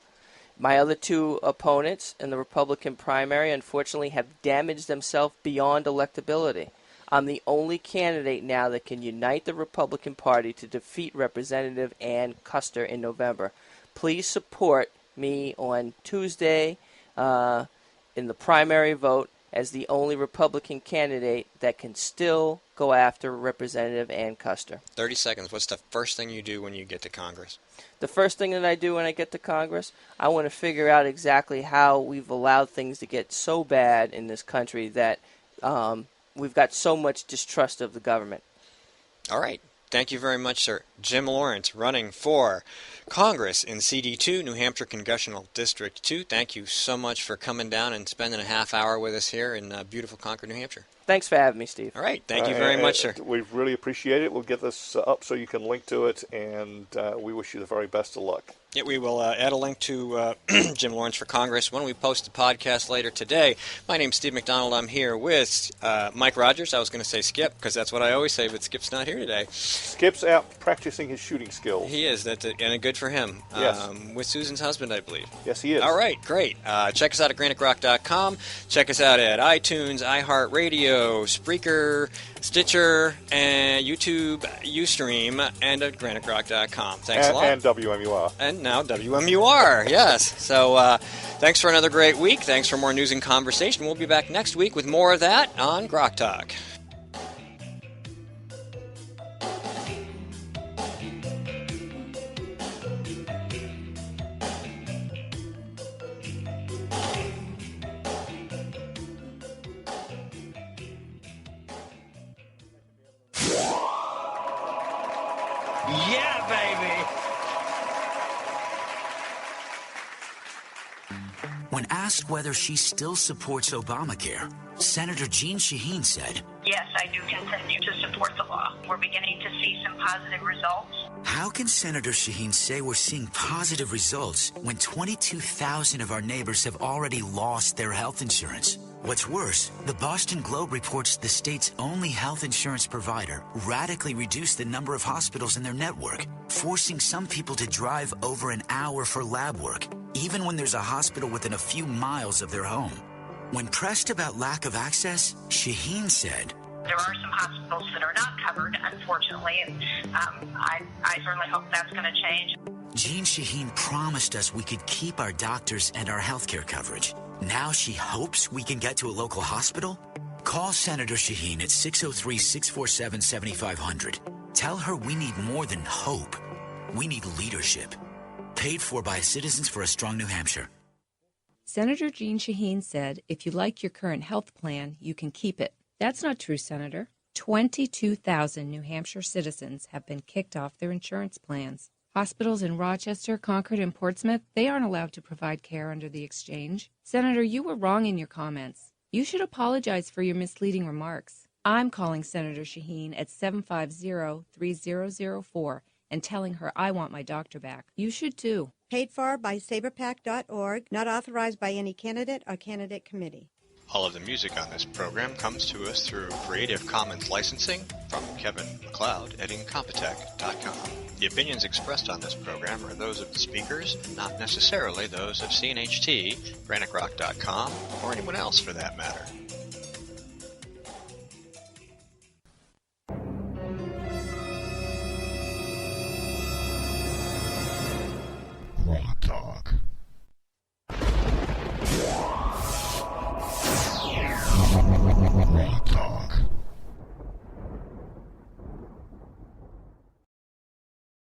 My other 2 opponents in the Republican primary, unfortunately, have damaged themselves beyond electability. I'm the only candidate now that can unite the Republican Party to defeat Representative Ann Custer in November. Please support me on Tuesday in the primary vote as the only Republican candidate that can still go after Representative Ann Custer. 30 seconds. What's the first thing you do when you get to Congress? The first thing that I do when I get to Congress, I want to figure out exactly how we've allowed things to get so bad in this country that we've got so much distrust of the government. All right. Thank you very much, sir. Jim Lawrence, running for Congress in CD2, New Hampshire Congressional District 2. Thank you so much for coming down and spending a half hour with us here in beautiful Concord, New Hampshire. Thanks for having me, Steve. All right. Thank you very much, sir. We really appreciate it. We'll get this up so you can link to it, and we wish you the very best of luck. Yeah, we will add a link to Jim Lawrence for Congress when we post the podcast later today. My name's Steve McDonald. I'm here with Mike Rogers. I was going to say Skip, because that's what I always say, but Skip's not here today. Skip's out practicing his shooting skills. He is, and good for him. Yes. With Susan's husband, I believe. Yes, he is. All right, great. Check us out at GrokTALK.com. Check us out at iTunes, iHeartRadio, Spreaker, Stitcher, and YouTube, Ustream, and at GrokTALK.com. Thanks a lot. And WMUR. And now WMUR, yes. So thanks for another great week. Thanks for more news and conversation. We'll be back next week with more of that on GrokTALK. Yeah, baby! When asked whether she still supports Obamacare, Senator Jeanne Shaheen said, "Yes, I do continue to support the law. we're beginning to see some positive results. How can Senator Shaheen say we're seeing positive results when 22,000 of our neighbors have already lost their health insurance? What's worse, the Boston Globe reports the state's only health insurance provider radically reduced the number of hospitals in their network, forcing some people to drive over an hour for lab work, even when there's a hospital within a few miles of their home. When pressed about lack of access, Shaheen said, there are some hospitals that are not covered, unfortunately, and I certainly hope that's going to change. Jean Shaheen promised us we could keep our doctors and our health care coverage. Now she hopes we can get to a local hospital? Call Senator Shaheen at 603-647-7500. Tell her we need more than hope. We need leadership. Paid for by Citizens for a Strong New Hampshire. Senator Jean Shaheen said, if you like your current health plan, you can keep it. That's not true, Senator. 22,000 New Hampshire citizens have been kicked off their insurance plans. Hospitals in Rochester, Concord, and Portsmouth, they aren't allowed to provide care under the exchange. Senator, you were wrong in your comments. You should apologize for your misleading remarks. I'm calling Senator Shaheen at 750-3004 and telling her I want my doctor back. You should too. Paid for by saberpack.org, not authorized by any candidate or candidate committee. All of the music on this program comes to us through Creative Commons licensing from Kevin MacLeod at Incompetech.com. The opinions expressed on this program are those of the speakers, not necessarily those of CNHT, GrokTALK.com, or anyone else for that matter.